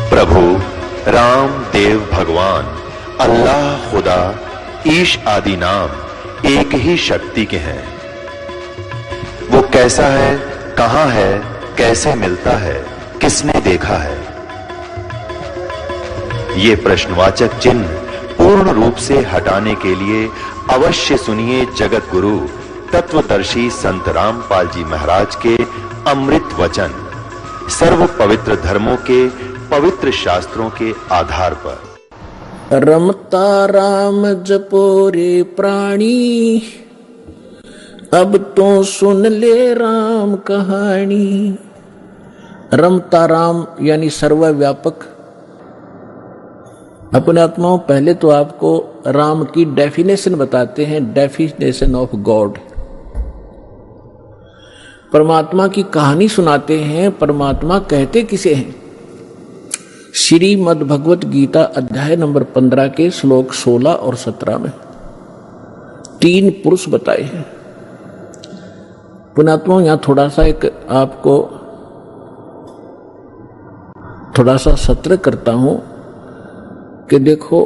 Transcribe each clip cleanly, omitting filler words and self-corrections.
प्रभु राम देव भगवान अल्लाह खुदा ईश आदि नाम एक ही शक्ति के हैं। वो कैसा है, कहां है, कैसे मिलता है, किसने देखा है? ये प्रश्नवाचक चिन्ह पूर्ण रूप से हटाने के लिए अवश्य सुनिए जगत गुरु तत्वदर्शी संत रामपाल जी महाराज के अमृत वचन, सर्व पवित्र धर्मों के पवित्र शास्त्रों के आधार पर। रमता राम जपो रे प्राणी, अब तो सुन ले राम कहानी। रमता राम यानी सर्वव्यापक। अपने आत्माओं, पहले तो आपको राम की डेफिनेशन बताते हैं, डेफिनेशन ऑफ गॉड। परमात्मा की कहानी सुनाते हैं। परमात्मा कहते किसे हैं? श्रीमद् भगवत गीता अध्याय नंबर 15 के श्लोक 16 और 17 में 3 पुरुष बताए हैं। पुण्यात्माओं, यहां थोड़ा सा एक आपको थोड़ा सा सत्र करता हूं कि देखो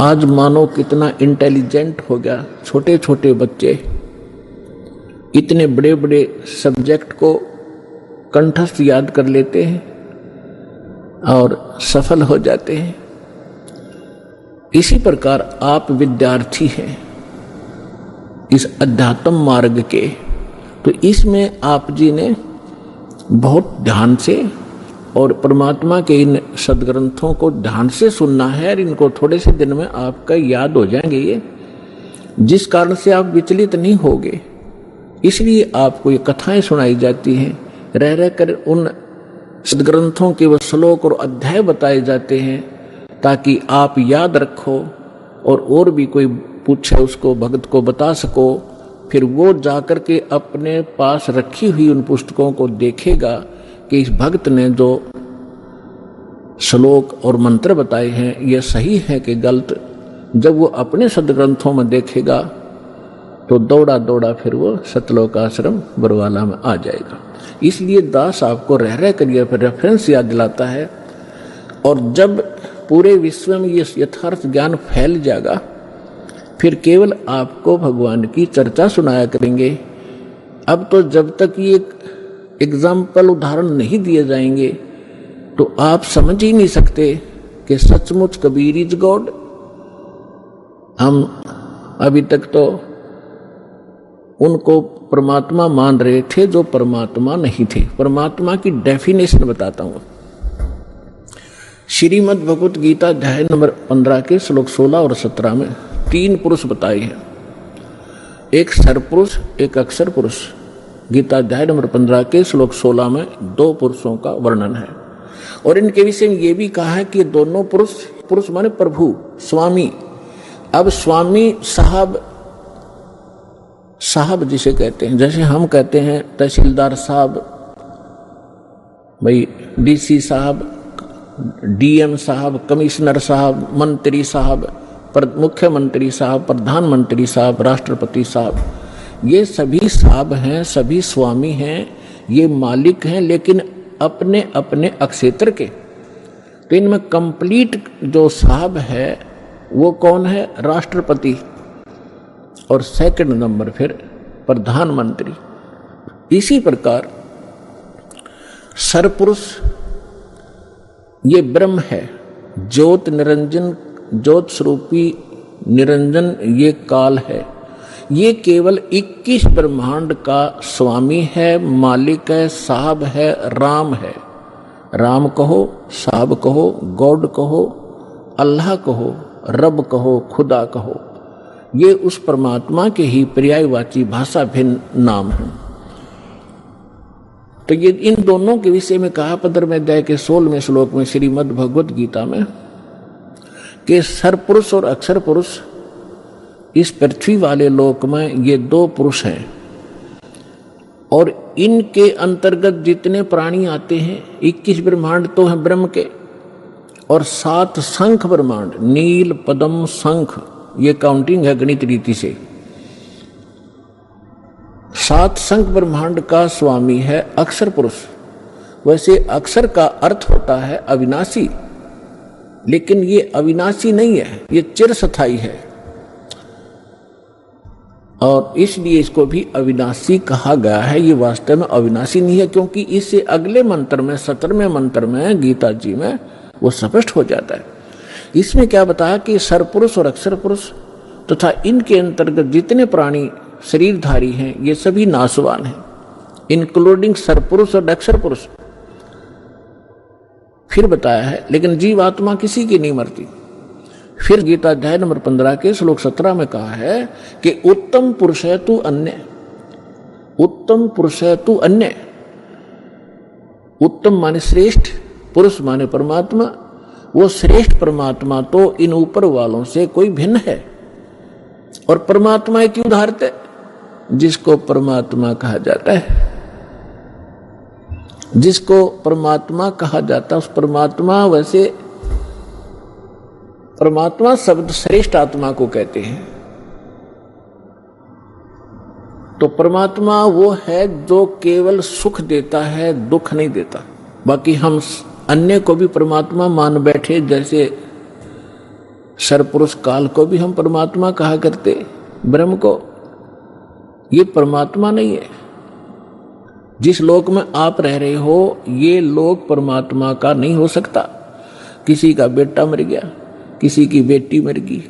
आज मानो कितना इंटेलिजेंट हो गया। छोटे छोटे बच्चे इतने बड़े बड़े सब्जेक्ट को कंठस्थ याद कर लेते हैं और सफल हो जाते हैं। इसी प्रकार आप विद्यार्थी हैं इस अध्यात्म मार्ग के, तो इसमें आप जी ने बहुत ध्यान से और परमात्मा के इन सदग्रंथों को ध्यान से सुनना है और इनको थोड़े से दिन में आपका याद हो जाएंगे ये, जिस कारण से आप विचलित नहीं होगे। इसलिए आपको ये कथाएं सुनाई जाती हैं, रह रह कर उन सदग्रंथों के वो श्लोक और अध्याय बताए जाते हैं ताकि आप याद रखो और भी कोई पूछे उसको भक्त को बता सको। फिर वो जाकर के अपने पास रखी हुई उन पुस्तकों को देखेगा कि इस भक्त ने जो श्लोक और मंत्र बताए हैं ये सही है कि गलत। जब वो अपने सदग्रंथों में देखेगा तो दौड़ा दौड़ा फिर वो सतलोक आश्रम बरवाला में आ जाएगा। इसलिए दास आपको रह रह कर ये रेफरेंस याद दिलाता है। और जब पूरे विश्व में ये यथार्थ ज्ञान फैल जाएगा फिर केवल आपको भगवान की चर्चा सुनाया करेंगे। अब तो जब तक ये एग्जाम्पल उदाहरण नहीं दिए जाएंगे तो आप समझ ही नहीं सकते कि सचमुच कबीर इज गॉड। हम अभी तक तो उनको परमात्मा मान रहे थे जो परमात्मा नहीं थे। परमात्मा की डेफिनेशन बताता हूं। श्रीमद् भगवत गीता अध्याय नंबर 15 के श्लोक 16 और 17 में 3 पुरुष बताए हैं, एक सरपुरुष, एक अक्षर पुरुष। गीता अध्याय नंबर 15 के श्लोक 16 में 2 पुरुषों का वर्णन है और इनके विषय में यह भी कहा है कि दोनों पुरुष माने प्रभु, स्वामी। अब स्वामी साहब जिसे कहते हैं, जैसे हम कहते हैं तहसीलदार साहब, भाई डीसी साहब, डीएम साहब, कमिश्नर साहब, मंत्री साहब, मुख्यमंत्री साहब, प्रधानमंत्री साहब, राष्ट्रपति साहब, ये सभी साहब हैं, सभी स्वामी हैं, ये मालिक हैं, लेकिन अपने अपने अक्षेत्र के। तो इनमें कंप्लीट जो साहब है वो कौन है? राष्ट्रपति, और सेकंड नंबर फिर प्रधानमंत्री। इसी प्रकार सरपुरुष ये ब्रह्म है, ज्योत निरंजन, ज्योत स्वरूपी निरंजन ये काल है। ये केवल 21 ब्रह्मांड का स्वामी है, मालिक है, साहब है, राम है। राम कहो, साहब कहो, गॉड कहो, अल्लाह कहो, रब कहो, खुदा कहो, ये उस परमात्मा के ही पर्यायवाची भाषा भिन्न नाम है। तो ये इन दोनों के विषय में कहा 15वें अध्याय के 16वें श्लोक में श्रीमद् भगवत गीता में कि सरपुरुष और अक्षर पुरुष इस पृथ्वी वाले लोक में ये 2 पुरुष हैं और इनके अंतर्गत जितने प्राणी आते हैं 21 ब्रह्मांड तो हैं ब्रह्म के और 7 शंख ब्रह्मांड, नील, पद्म, शंख, ये काउंटिंग है गणित रीति से। 7 शंख ब्रह्मांड का स्वामी है अक्षर पुरुष वैसे अक्षर का अर्थ होता है अविनाशी, लेकिन ये अविनाशी नहीं है, ये चिरस्थायी है और इसलिए इसको भी अविनाशी कहा गया है। ये वास्तव में अविनाशी नहीं है, क्योंकि इससे अगले मंत्र में 17वें मंत्र में गीता जी में वो स्पष्ट हो जाता है। इसमें क्या बताया कि सरपुरुष और अक्षर पुरुष तथा इनके अंतर्गत जितने प्राणी शरीरधारी हैं ये सभी नाशवान हैं, इंक्लूडिंग सरपुरुष और अक्षर पुरुष। फिर बताया है लेकिन जीवात्मा किसी की नहीं मरती। फिर गीता अध्याय नंबर 15 के श्लोक 17 में कहा है कि उत्तम पुरुष है तू अन्य, उत्तम पुरुष है तू अन्य। उत्तम माने श्रेष्ठ, पुरुष माने परमात्मा। वो श्रेष्ठ परमात्मा तो इन ऊपर वालों से कोई भिन्न है। और परमात्मा क्यों धारते, जिसको परमात्मा कहा जाता है, जिसको परमात्मा कहा जाता है उस परमात्मा, वैसे परमात्मा शब्द श्रेष्ठ आत्मा को कहते हैं। तो परमात्मा वो है जो केवल सुख देता है, दुख नहीं देता। बाकी हम अन्य को भी परमात्मा मान बैठे, जैसे सरपुरुष काल को भी हम परमात्मा कहा करते, ब्रह्म को। ये परमात्मा नहीं है। जिस लोक में आप रह रहे हो ये लोक परमात्मा का नहीं हो सकता। किसी का बेटा मर गया, किसी की बेटी मर गई,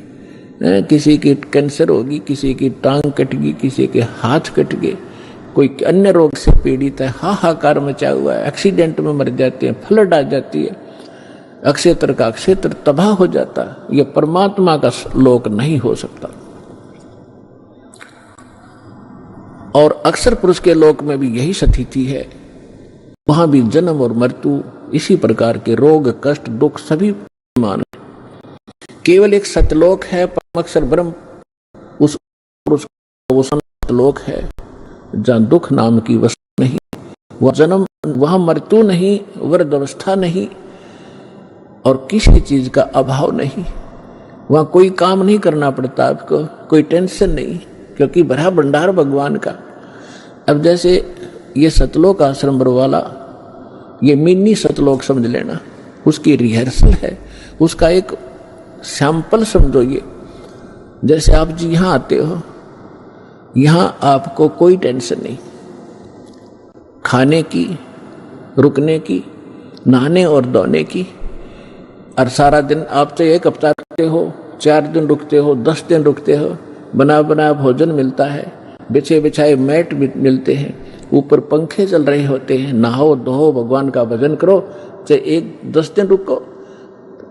किसी की कैंसर होगी, किसी की टांग कट गई, किसी के हाथ कट गए, कोई अन्य रोग से पीड़ित है, हाहाकार मचा हुआ है, एक्सीडेंट में मर जाते हैं, फ्लड आ जाती है, अक्षेत्र का क्षेत्र तबाह हो जाता है। यह परमात्मा का लोक नहीं हो सकता। और अक्षर पुरुष के लोक में भी यही स्थिति है। वहां भी जन्म और मृत्यु, इसी प्रकार के रोग कष्ट दुख सभी मान। केवल एक सतलोक है परम अक्षर ब्रह्म, उस पुरुष वो सतलोक है जहां दुख नाम की वस्तु नहीं, वह जन्म, वहां मृत्यु नहीं, वृद्ध अवस्था नहीं और किसी चीज का अभाव नहीं। वहां कोई काम नहीं करना पड़ता आपको, कोई टेंशन नहीं, क्योंकि भरा भंडार भगवान का। अब जैसे ये सतलोक आश्रम वाला, ये मिनी सतलोक समझ लेना, उसकी रिहर्सल है, उसका एक सैंपल समझो। ये जैसे आप जी यहां आते हो, यहां आपको कोई टेंशन नहीं, खाने की, रुकने की, नहाने और धोने की। और सारा दिन आप तो एक हफ्ता रुकते हो, 4 दिन रुकते हो, 10 दिन रुकते हो, बना बना भोजन मिलता है, बिछे बिछाए मैट मिलते हैं, ऊपर पंखे चल रहे होते हैं, नहाओ धो भगवान का भजन करो, चाहे 10 दिन रुको,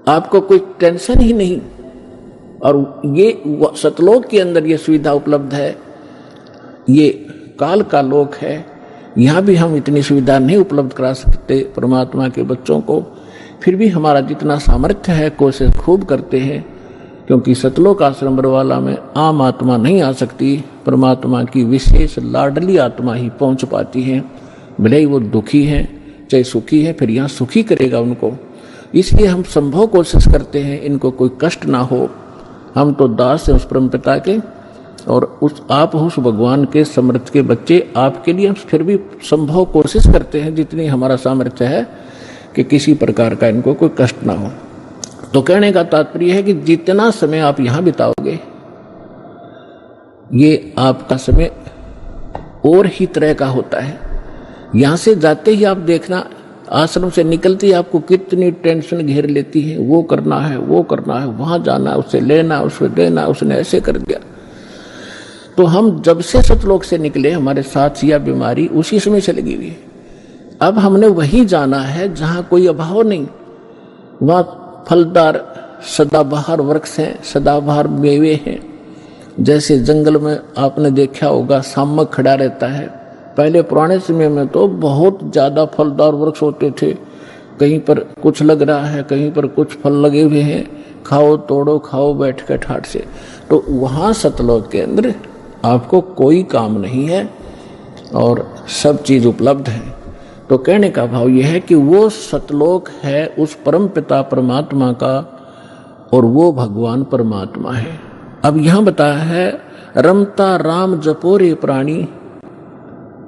आपको कोई टेंशन ही नहीं। और ये सतलोक के अंदर ये सुविधा उपलब्ध है। ये काल का लोक है, यहां भी हम इतनी सुविधा नहीं उपलब्ध करा सकते परमात्मा के बच्चों को। फिर भी हमारा जितना सामर्थ्य है कोशिश खूब करते हैं, क्योंकि सतलोक आश्रम वाला में आम आत्मा नहीं आ सकती, परमात्मा की विशेष लाडली आत्मा ही पहुंच पाती है। भले ही वो दुखी है चाहे सुखी है, फिर यहाँ सुखी करेगा उनको। इसलिए हम संभव कोशिश करते हैं इनको कोई कष्ट ना हो। हम तो दास हैं उस परम पिता के, और उस आप उस भगवान के समर्थ के बच्चे, आपके लिए हम फिर भी संभव कोशिश करते हैं जितनी हमारा सामर्थ्य है कि किसी प्रकार का इनको कोई कष्ट ना हो। तो कहने का तात्पर्य है कि जितना समय आप यहां बिताओगे, ये आपका समय और ही तरह का होता है। यहां से जाते ही आप देखना, आश्रम से निकलते ही आपको कितनी टेंशन घेर लेती है, वो करना है, वो करना है, वहां जाना, उससे लेना, उससे देना, उसने ऐसे कर दिया। तो हम जब से सतलोक से निकले, हमारे साथ यह बीमारी उसी समय से लगी हुई है। अब हमने वही जाना है जहां कोई अभाव नहीं, वहां फलदार सदाबहार वृक्ष हैं, सदाबहार मेवे हैं। जैसे जंगल में आपने देखा होगा शामक खड़ा रहता है, पहले पुराने समय में तो बहुत ज्यादा फलदार वृक्ष होते थे। कहीं पर कुछ लग रहा है, कहीं पर कुछ फल लगे हुए हैं, खाओ तोड़ो खाओ बैठ कर ठाट से। तो वहां सतलोक के अंदर आपको कोई काम नहीं है और सब चीज उपलब्ध है। तो कहने का भाव यह है कि वो सतलोक है उस परम पिता परमात्मा का, और वो भगवान परमात्मा है। अब यहां बताया है, रमता राम जपो रे प्राणी,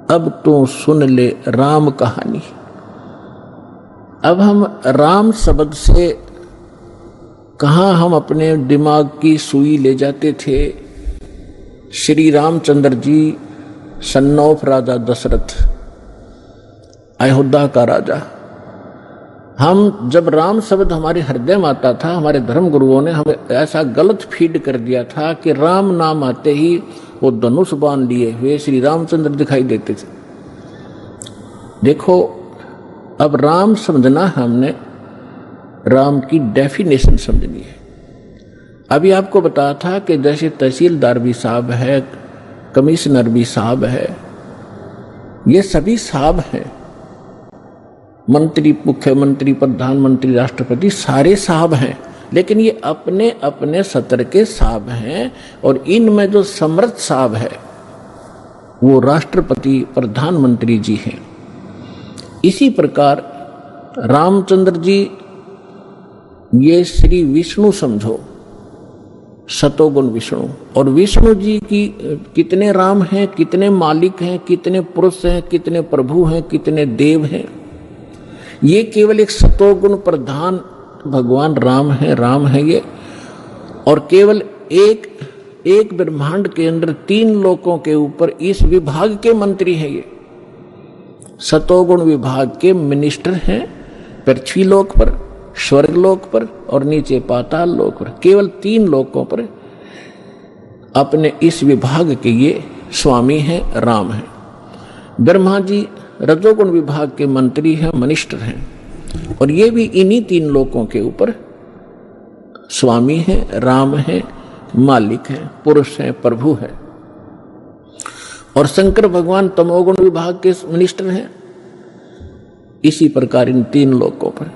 अब तो सुन ले राम कहानी। अब हम राम शब्द से कहाँ हम अपने दिमाग की सुई ले जाते थे। श्री रामचंद्र जी सन ऑफ राजा दशरथ, अयोध्या का राजा। हम जब राम शब्द हमारे हृदय में आता था, हमारे धर्म गुरुओं ने हमें ऐसा गलत फीड कर दिया था कि राम नाम आते ही वो धनुष बांध लिए हुए श्री रामचंद्र दिखाई देते थे। देखो, अब राम समझना हमने राम की डेफिनेशन समझनी है। अभी आपको बताया था कि जैसे तहसीलदार भी साहब है, कमिश्नर भी साहब है, ये सभी साहब हैं। मंत्री, मुख्यमंत्री, प्रधानमंत्री, राष्ट्रपति सारे साहब हैं, लेकिन ये अपने अपने सत्र के साहब हैं। और इनमें जो समर्थ साहब है वो राष्ट्रपति, प्रधानमंत्री जी हैं। इसी प्रकार रामचंद्र जी ये श्री विष्णु समझो, सतोगुण विष्णु। और विष्णु जी की कितने राम हैं, कितने मालिक हैं, कितने पुरुष हैं, कितने प्रभु हैं, कितने देव हैं। ये केवल एक सतोगुण प्रधान भगवान राम है ये। और केवल एक ब्रह्मांड के अंदर 3 लोकों के ऊपर इस विभाग के मंत्री हैं। ये सतोगुण विभाग के मिनिस्टर हैं, पृथ्वी लोक पर, स्वर्ग लोक पर और नीचे पाताल लोक पर। केवल 3 लोकों पर अपने इस विभाग के ये स्वामी हैं, राम हैं। ब्रह्मा जी रजोगुण विभाग के मंत्री हैं, मिनिस्टर हैं। और ये भी इन्हीं 3 लोकों के ऊपर स्वामी हैं, राम हैं, मालिक हैं, पुरुष हैं, प्रभु हैं। और शंकर भगवान तमोगुण विभाग के मिनिस्टर हैं। इसी प्रकार इन 3 लोकों पर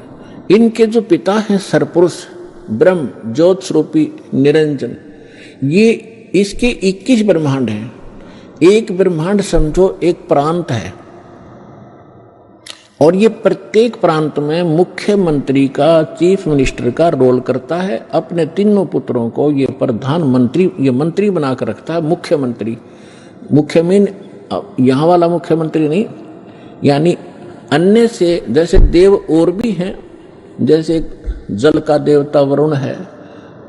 इनके जो पिता हैं सरपुरुष ब्रह्म ज्योत स्वरूपी निरंजन, ये इसके 21 ब्रह्मांड हैं। एक ब्रह्मांड समझो एक प्रांत है, और ये प्रत्येक प्रांत में मुख्यमंत्री का, चीफ मिनिस्टर का रोल करता है। अपने 3 पुत्रों को ये प्रधानमंत्री, ये मंत्री बनाकर रखता है। मुख्यमंत्री, मुख्य मीन यहाँ वाला मुख्यमंत्री नहीं, यानी अन्य से जैसे देव और भी हैं, जैसे जल का देवता वरुण है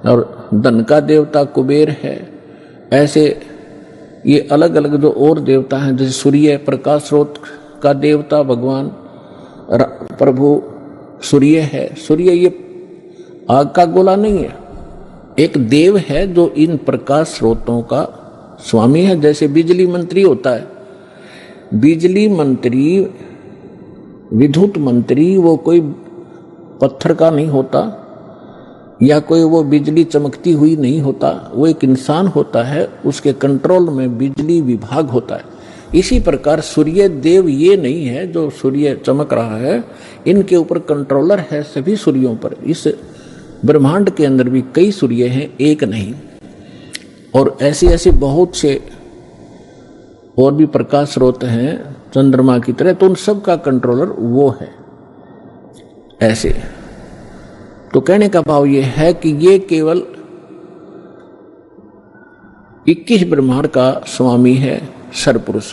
और धन का देवता कुबेर है। ऐसे ये अलग अलग जो और देवता हैं, जैसे सूर्य प्रकाश स्रोत का देवता भगवान प्रभु सूर्य है। सूर्य ये आग का गोला नहीं है, एक देव है जो इन प्रकाश स्रोतों का स्वामी है। जैसे बिजली मंत्री होता है, बिजली मंत्री, विद्युत मंत्री वो कोई पत्थर का नहीं होता, या कोई वो बिजली चमकती हुई नहीं होता, वो एक इंसान होता है, उसके कंट्रोल में बिजली विभाग होता है। इसी प्रकार सूर्य देव ये नहीं है जो सूर्य चमक रहा है, इनके ऊपर कंट्रोलर है सभी सूर्यों पर। इस ब्रह्मांड के अंदर भी कई सूर्य हैं, एक नहीं। और ऐसे ऐसे बहुत से और भी प्रकाश स्रोत हैं चंद्रमा की तरह, तो उन सब का कंट्रोलर वो है। ऐसे तो कहने का भाव ये है कि ये केवल 21 ब्रह्मांड का स्वामी है सरपुरुष।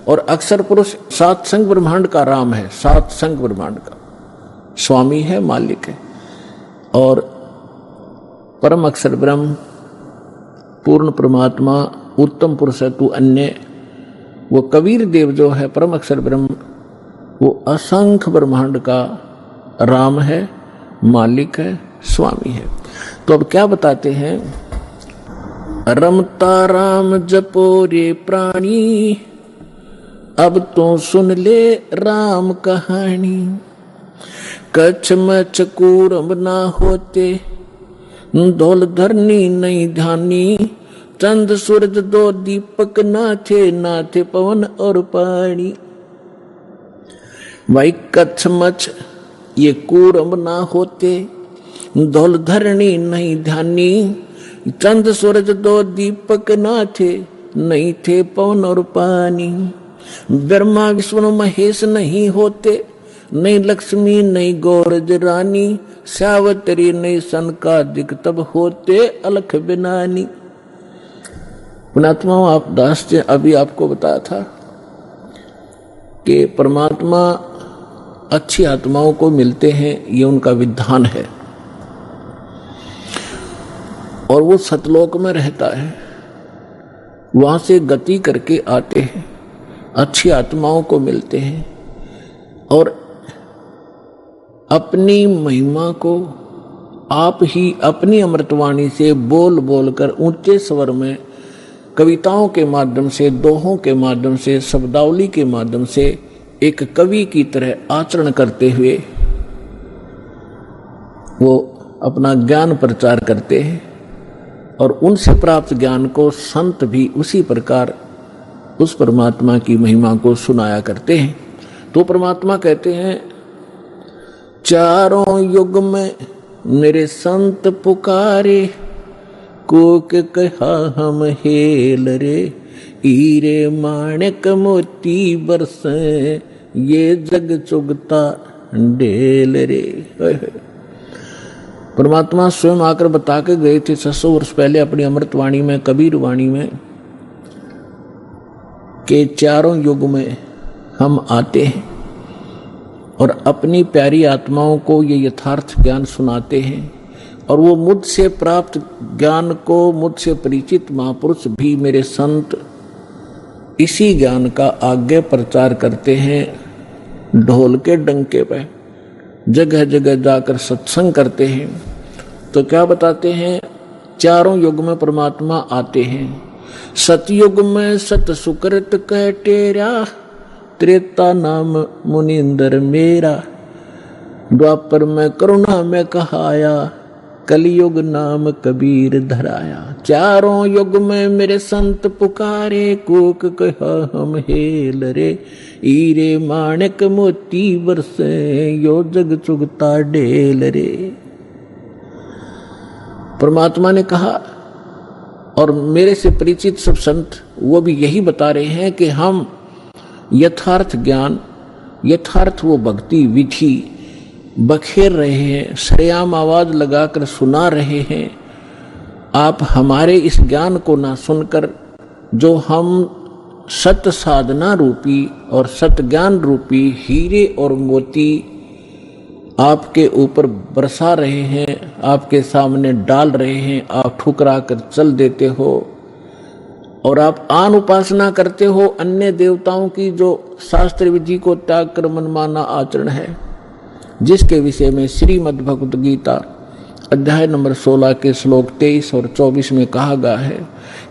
और अक्षर पुरुष 7 संग ब्रह्मांड का राम है, 7 संग ब्रह्मांड का स्वामी है, मालिक है। और परम अक्षर ब्रह्म, पूर्ण परमात्मा, उत्तम पुरुष है तू अन्य, वो कबीर देव जो है परम अक्षर ब्रह्म, वो असंख्य ब्रह्मांड का राम है, मालिक है, स्वामी है। तो अब क्या बताते हैं, रमता राम जपो रे प्राणी, अब तो सुन ले राम कहानी। कच्छ मच कूरम ना होते, धौल धरनी नहीं ध्यानी। चंद सूरज 2 दीपक ना थे पवन और पानी। भाई कच्छ मच ये कूरम ना होते, धौल धरनी नहीं ध्यानी। चंद सूरज 2 दीपक ना थे पवन और पानी। ब्रह्मा विष्णु महेश नहीं होते, नहीं लक्ष्मी नहीं गौरज रानी। सावत्री नहीं सनकादिक तब होते अलख बिनानी। पुणात्मा आप दास जी अभी आपको बताया था कि परमात्मा अच्छी आत्माओं को मिलते हैं, ये उनका विधान है। और वो सतलोक में रहता है, वहां से गति करके आते हैं, अच्छी आत्माओं को मिलते हैं और अपनी महिमा को आप ही अपनी अमृतवाणी से बोल बोल कर ऊंचे स्वर में, कविताओं के माध्यम से, दोहों के माध्यम से, शब्दावली के माध्यम से एक कवि की तरह आचरण करते हुए वो अपना ज्ञान प्रचार करते हैं और उनसे प्राप्त ज्ञान को संत भी उसी प्रकार उस परमात्मा की महिमा को सुनाया करते हैं। तो परमात्मा कहते हैं, चारों युग में मेरे संत पुकारे, कोक कहा हम हेल रे, हीरे माणिक मोती बरसे, ये जग चुगता ढेल रे। परमात्मा स्वयं आकर बता के गए थे 600 वर्ष पहले अपनी अमृतवाणी में, कबीर वाणी में, कि चारों युग में हम आते हैं और अपनी प्यारी आत्माओं को ये यथार्थ ज्ञान सुनाते हैं और वो मुझसे प्राप्त ज्ञान को, मुझसे परिचित महापुरुष भी मेरे संत इसी ज्ञान का आगे प्रचार करते हैं। ढोल के डंके पे जगह जगह जाकर सत्संग करते हैं। तो क्या बताते हैं, चारों युग में परमात्मा आते हैं। सतयुग में सत सुकृत कह टेरा, त्रेता नाम मुनिंदर मेरा, द्वापर में करुणा में कहाया, कलयुग नाम कबीर धराया। चारों युग में मेरे संत पुकारे, कोक कहा हम हेल रे, हीरे माणिक मोती बरसे, यो जग चुगता ढेल रे। परमात्मा ने कहा और मेरे से परिचित सब संत वो भी यही बता रहे हैं कि हम यथार्थ ज्ञान, यथार्थ वो भक्ति विधि बखेर रहे हैं, सरेआम आवाज लगाकर सुना रहे हैं। आप हमारे इस ज्ञान को ना सुनकर जो हम सत साधना रूपी और सत ज्ञान रूपी हीरे और मोती आपके ऊपर बरसा रहे हैं, आपके सामने डाल रहे हैं, आप ठुकरा कर चल देते हो और आप आन उपासना करते हो अन्य देवताओं की, जो शास्त्र विधि को त्याग कर मनमाना आचरण है, जिसके विषय में श्रीमद् भगवद गीता अध्याय नंबर 16 के श्लोक 23 और 24 में कहा गया है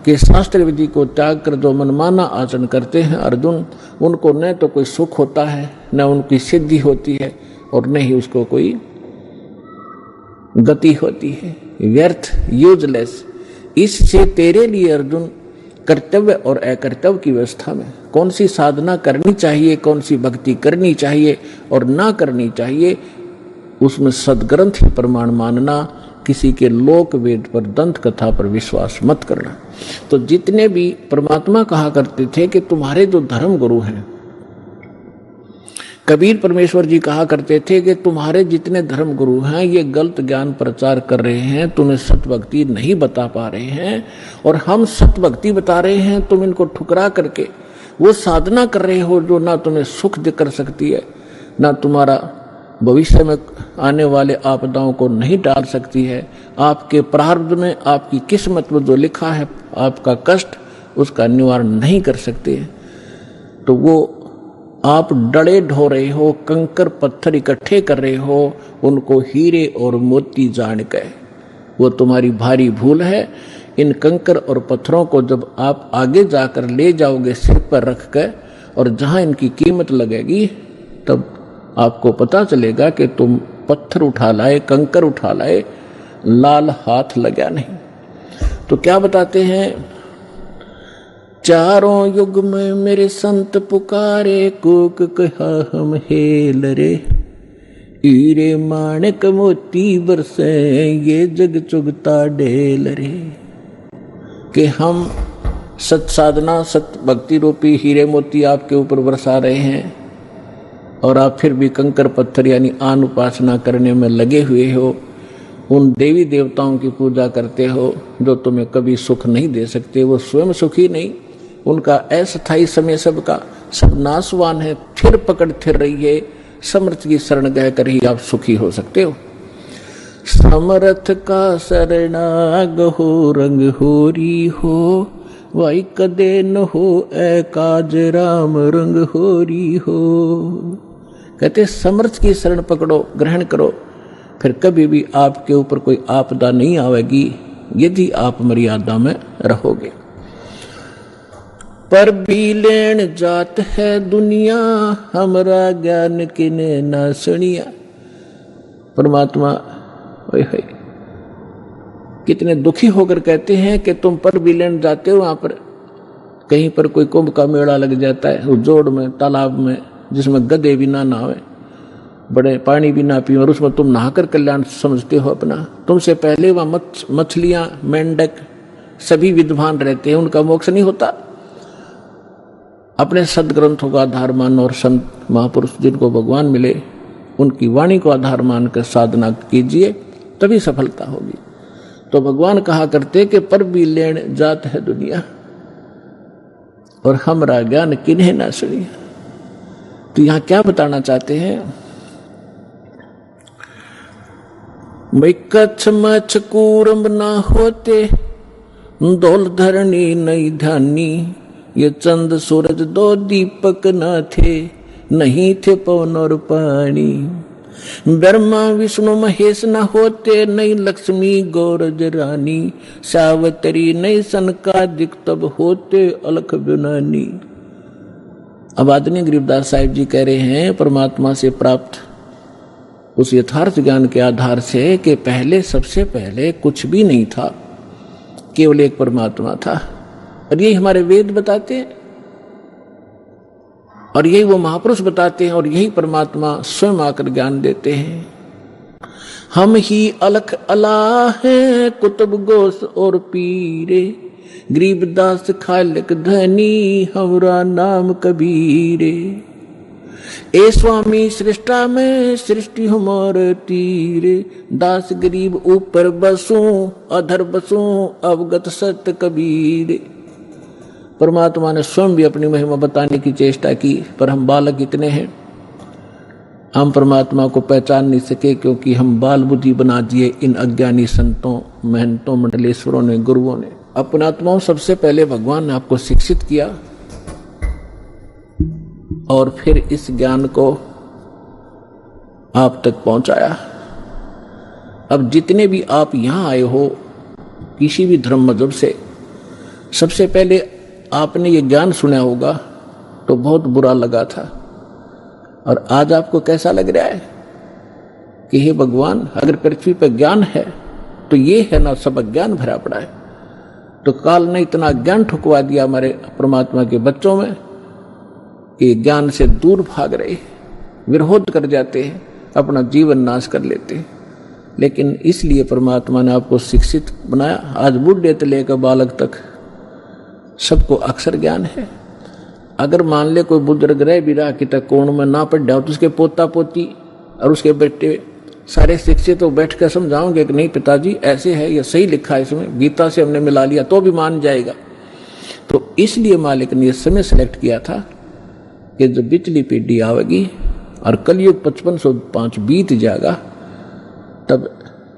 कि शास्त्र विधि को त्याग कर जो मनमाना आचरण करते हैं अर्जुन, उनको न तो कोई सुख होता है, न उनकी सिद्धि होती है और न ही उसको कोई गति होती है। व्यर्थ, यूजलेस। इससे तेरे लिए अर्जुन कर्तव्य और अकर्तव्य की व्यवस्था में कौन सी साधना करनी चाहिए, कौन सी भक्ति करनी चाहिए और ना करनी चाहिए, उसमें सदग्रंथ ही प्रमाण मानना, किसी के लोक वेद पर, दंत कथा पर विश्वास मत करना। तो जितने भी परमात्मा कहा करते थे कि तुम्हारे जो धर्म गुरु हैं, कबीर परमेश्वर जी कहा करते थे कि तुम्हारे जितने धर्म गुरु हैं ये गलत ज्ञान प्रचार कर रहे हैं, तुम्हें सत्य भक्ति नहीं बता पा रहे हैं और हम सत्य भक्ति बता रहे हैं, तुम इनको ठुकरा करके वो साधना कर रहे हो जो ना तुम्हें सुख दे कर सकती है, ना तुम्हारा भविष्य में आने वाले आपदाओं को नहीं टाल सकती है। आपके प्रारब्ध में, आपकी किस्मत में जो लिखा है आपका कष्ट, उसका निवारण नहीं कर सकते। तो वो आप डड़े ढो रहे हो, कंकर पत्थर इकट्ठे कर रहे हो, उनको हीरे और मोती जान के, वो तुम्हारी भारी भूल है। इन कंकर और पत्थरों को जब आप आगे जाकर ले जाओगे सिर पर रख कर और जहां इनकी कीमत लगेगी, तब आपको पता चलेगा कि तुम पत्थर उठा लाए, कंकर उठा लाए, लाल हाथ लगा नहीं। तो क्या बताते हैं, चारों युग में मेरे संत पुकारे, कोक कहा हम हेल रे, हीरे माणिक मोती बरसे, ये जग चुगता ढेल रे। कि हम सत साधना, सत भक्ति रूपी हीरे मोती आपके ऊपर बरसा रहे हैं और आप फिर भी कंकर पत्थर यानी आन उपासना करने में लगे हुए हो, उन देवी देवताओं की पूजा करते हो जो तुम्हें कभी सुख नहीं दे सकते। वो स्वयं सुखी नहीं, उनका अस्थायी समय सबका सब नाशवान है, थिर पकड़ थिर रही है, समर्थ की शरण गह कर ही आप सुखी हो सकते हो। समर्थ का शरणाग हो रंग होरी हो, वाई कदे न हो ए काज राम रंग होरी हो। कहते समर्थ की शरण पकड़ो, ग्रहण करो, फिर कभी भी आपके ऊपर कोई आपदा नहीं आवेगी यदि आप मर्यादा में रहोगे। पर भी लेन जात है दुनिया, हमरा ज्ञान किने ना सुनिया। परमात्मा कितने दुखी होकर कहते हैं कि तुम पर भी लेन जाते हो, वहां पर कहीं पर कोई कुंभ का मेला लग जाता है, उस जोड़ में तालाब में जिसमें गधे भी ना नहावे, बड़े पानी भी ना पियो, और उसमें तुम नहाकर कल्याण समझते हो अपना। तुमसे पहले वहां मछलियां मेंढक सभी विद्वान रहते हैं, उनका मोक्ष नहीं होता। अपने सदग्रंथों का आधार मान और संत महापुरुष जिनको भगवान मिले उनकी वाणी को आधार मानकर साधना कीजिए, तभी सफलता होगी। तो भगवान कहा करते कि पर भी लेन जात है दुनिया, और हमरा ज्ञान किन्हें ना सुनिया। तो यहां क्या बताना चाहते हैं? मैं कच्छ मच्छ कूरम ना होते, दौल धरणी नहीं ध्यानी, ये चंद सूरज दो दीपक न थे, नहीं थे पवन और पानी। ब्रह्मा विष्णु महेश न होते, नहीं लक्ष्मी गौरज रानी, सावतरी नहीं सनकादिक तब होते अलख बिनानी। अब आदरणीय गरीबदास साहिब जी कह रहे हैं परमात्मा से प्राप्त उस यथार्थ ज्ञान के आधार से कि पहले सबसे पहले कुछ भी नहीं था, केवल एक परमात्मा था। और यही हमारे वेद बताते हैं, और यही वो महापुरुष बताते हैं, और यही परमात्मा स्वयं आकर ज्ञान देते हैं। हम ही अलख अला हैं कुतुब गोस और पीरे, गरीबदास खालिक धनी हमरा नाम कबीरे। ए स्वामी सृष्टा में सृष्टि हमारे तीरे, दास गरीब ऊपर बसूं अधर बसूं अवगत सत्य कबीरे। परमात्मा ने स्वयं भी अपनी महिमा बताने की चेष्टा की, पर हम बालक इतने हैं, हम परमात्मा को पहचान नहीं सके, क्योंकि हम बाल बुद्धि बना दिए इन अज्ञानी संतों महंतों मंडलेश्वरों ने, गुरुओं ने। अपनात्माओं, सबसे पहले भगवान ने आपको शिक्षित किया और फिर इस ज्ञान को आप तक पहुंचाया। अब जितने भी आप यहां आए हो किसी भी धर्म मजहब से, सबसे पहले आपने ये ज्ञान सुना होगा तो बहुत बुरा लगा था, और आज आपको कैसा लग रहा है कि हे भगवान, अगर पृथ्वी पर ज्ञान है तो ये है ना, सब अज्ञान भरा पड़ा है। तो काल ने इतना ज्ञान ठुकवा दिया हमारे परमात्मा के बच्चों में कि ज्ञान से दूर भाग रहे, विरोध कर जाते हैं, अपना जीवन नाश कर लेते हैं। लेकिन इसलिए परमात्मा ने आपको शिक्षित बनाया। आज बूढ़े से लेकर बालक तक सबको अक्षर ज्ञान है। अगर मान ले कोई बुजुर्ग रह भी रहा कि तक कोण में ना पढ़ जाओ, तो उसके पोता पोती और उसके बेटे सारे शिक्षित तो बैठ कर समझाओगे कि नहीं पिताजी ऐसे है, ये सही लिखा है, इसमें गीता से हमने मिला लिया, तो भी मान जाएगा। तो इसलिए मालिक ने यह समय सेलेक्ट किया था कि जब बिचली पीढ़ी आवेगी और कलयुग 5505 बीत जाएगा, तब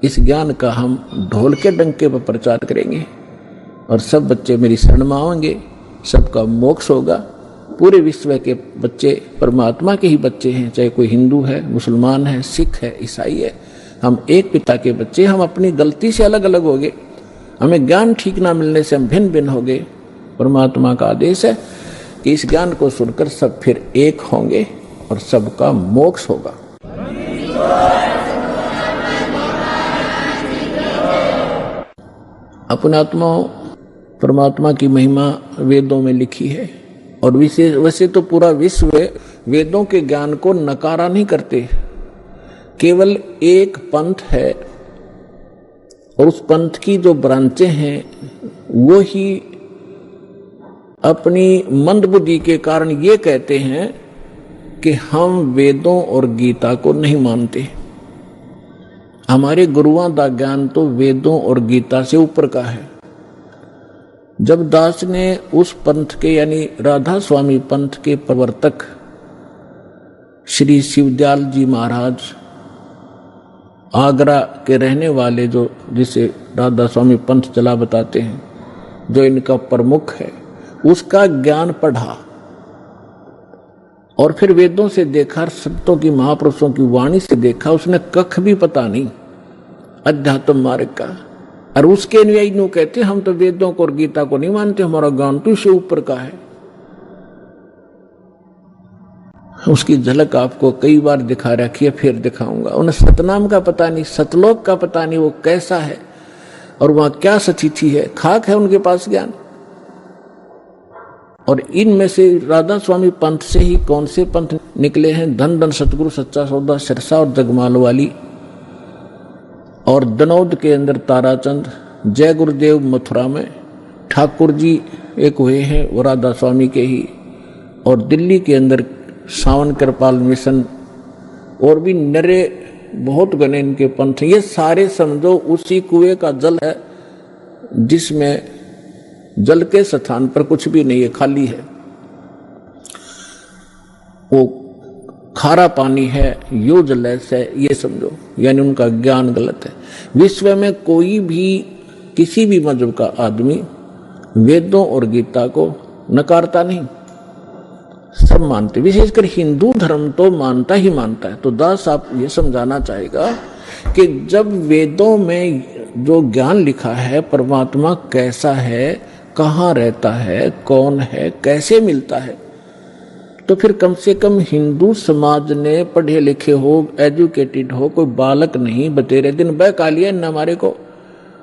इस ज्ञान का हम ढोल के डंके पर प्रचार करेंगे और सब बच्चे मेरी शरण में आएंगे, सबका मोक्ष होगा। पूरे विश्व के बच्चे परमात्मा के ही बच्चे हैं, चाहे कोई हिंदू है, मुसलमान है, सिख है, ईसाई है, हम एक पिता के बच्चे। हम अपनी गलती से अलग अलग हो गए, हमें ज्ञान ठीक ना मिलने से हम भिन्न भिन्न हो गए। परमात्मा का आदेश है कि इस ज्ञान को सुनकर सब फिर एक होंगे और सबका मोक्ष होगा। अपने आत्माओं, परमात्मा की महिमा वेदों में लिखी है, और वैसे तो पूरा विश्व वेदों के ज्ञान को नकारा नहीं करते। केवल एक पंथ है और उस पंथ की जो ब्रांचें हैं वो ही अपनी मंदबुद्धि के कारण ये कहते हैं कि हम वेदों और गीता को नहीं मानते। हमारे गुरुओं का ज्ञान तो वेदों और गीता से ऊपर का है। जब दास ने उस पंथ के यानी राधा स्वामी पंथ के प्रवर्तक श्री शिवदयाल जी महाराज आगरा के रहने वाले, जो जिसे राधा स्वामी पंथ चला बताते हैं, जो इनका प्रमुख है, उसका ज्ञान पढ़ा और फिर वेदों से देखा, संतों की महापुरुषों की वाणी से देखा, उसने कख भी पता नहीं अध्यात्म मार्ग का। और उसके अनुयायी नु कहते हम तो वेदों को और गीता को नहीं मानते, हमारा ज्ञान तो इससे ऊपर का है। उसकी झलक आपको कई बार दिखा रखी है, फिर दिखाऊंगा। उन्हें सतनाम का पता नहीं, सतलोक का पता नहीं, वो कैसा है और वहां क्या सचिथि है, खाक है उनके पास ज्ञान। और इनमें से राधा स्वामी पंथ से ही कौन से पंथ निकले हैं? धन धन सतगुरु सच्चा सौदा सिरसा और जगमाल वाली, और दनौद के अंदर ताराचंद, जय गुरुदेव मथुरा में, ठाकुर जी एक हुए हैं वो राधा स्वामी के ही, और दिल्ली के अंदर सावन कृपाल मिशन, और भी नरे बहुत गणे इनके पंथ। ये सारे समझो उसी कुएं का जल है जिसमें जल के स्थान पर कुछ भी नहीं है, खाली है। वो खारा पानी है, यो जलैस है, ये समझो, यानी उनका ज्ञान गलत है। विश्व में कोई भी किसी भी मजहब का आदमी वेदों और गीता को नकारता नहीं, सब मानते। विशेषकर हिंदू धर्म तो मानता ही मानता है। तो दास आप ये समझाना चाहेगा कि जब वेदों में जो ज्ञान लिखा है, परमात्मा कैसा है, कहाँ रहता है, कौन है, कैसे मिलता है, तो फिर कम से कम हिंदू समाज ने पढ़े लिखे हो, एजुकेटेड हो, कोई बालक नहीं बतेरे दिन बहका लिया न हमारे को,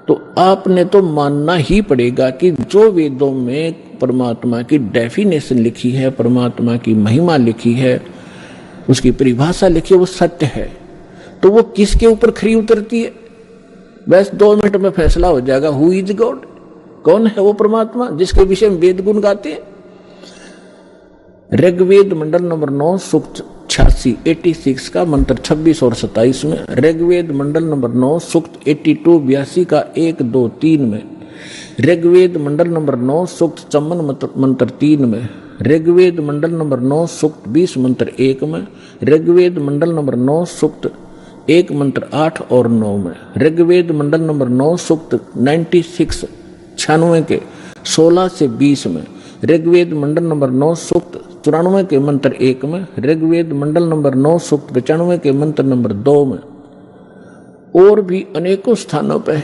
तो आपने तो मानना ही पड़ेगा कि जो वेदों में परमात्मा की डेफिनेशन लिखी है, परमात्मा की महिमा लिखी है, उसकी परिभाषा लिखी है, वो सत्य है। तो वो किसके ऊपर खरी उतरती है? बस 2 मिनट में फैसला हो जाएगा, हु इज गॉड, कौन है वो परमात्मा जिसके विषय में वेद गुण गाते हैं। ऋग्वेद मंडल नंबर 9 सूक्त 86 86 का मंत्र 26 और 27 में, ऋग्वेद मंडल नंबर 9 सूक्त 82 82 का 1 2 3 में, ऋग्वेद मंडल नंबर 9 सूक्त 54 मंत्र 3 में, ऋग्वेद मंडल नंबर 9 सूक्त 20 मंत्र 1 में, ऋग्वेद मंडल नंबर 9 सूक्त 1 मंत्र 8 और 9 में, ऋग्वेद मंडल नंबर 9 सूक्त 96 96 के 16 से 20 में, ऋग्वेद मंडल नंबर 9 सूक्त 94 के मंत्र 1 में, ऋग्वेद मंडल नंबर 9 सूक्त 95 के मंत्र नंबर 2 में, और भी अनेकों स्थानों पर।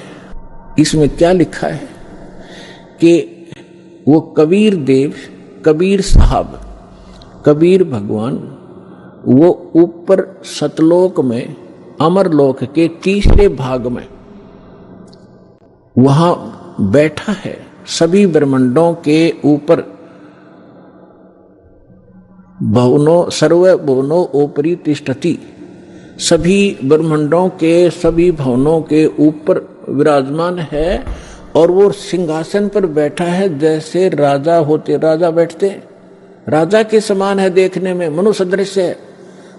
इसमें क्या लिखा है कि वो कबीर देव, कबीर साहब, कबीर भगवान, वो ऊपर सतलोक में, अमरलोक के तीसरे भाग में वहां बैठा है, सभी ब्रह्मांडों के ऊपर। भवनो सर्व भवनो ऊपरी तिष्ठति, सभी ब्रह्मांडों के सभी भवनों के ऊपर विराजमान है, और वो सिंहासन पर बैठा है जैसे राजा होते, राजा बैठते, राजा के समान है देखने में, मनुष्य सदृश है।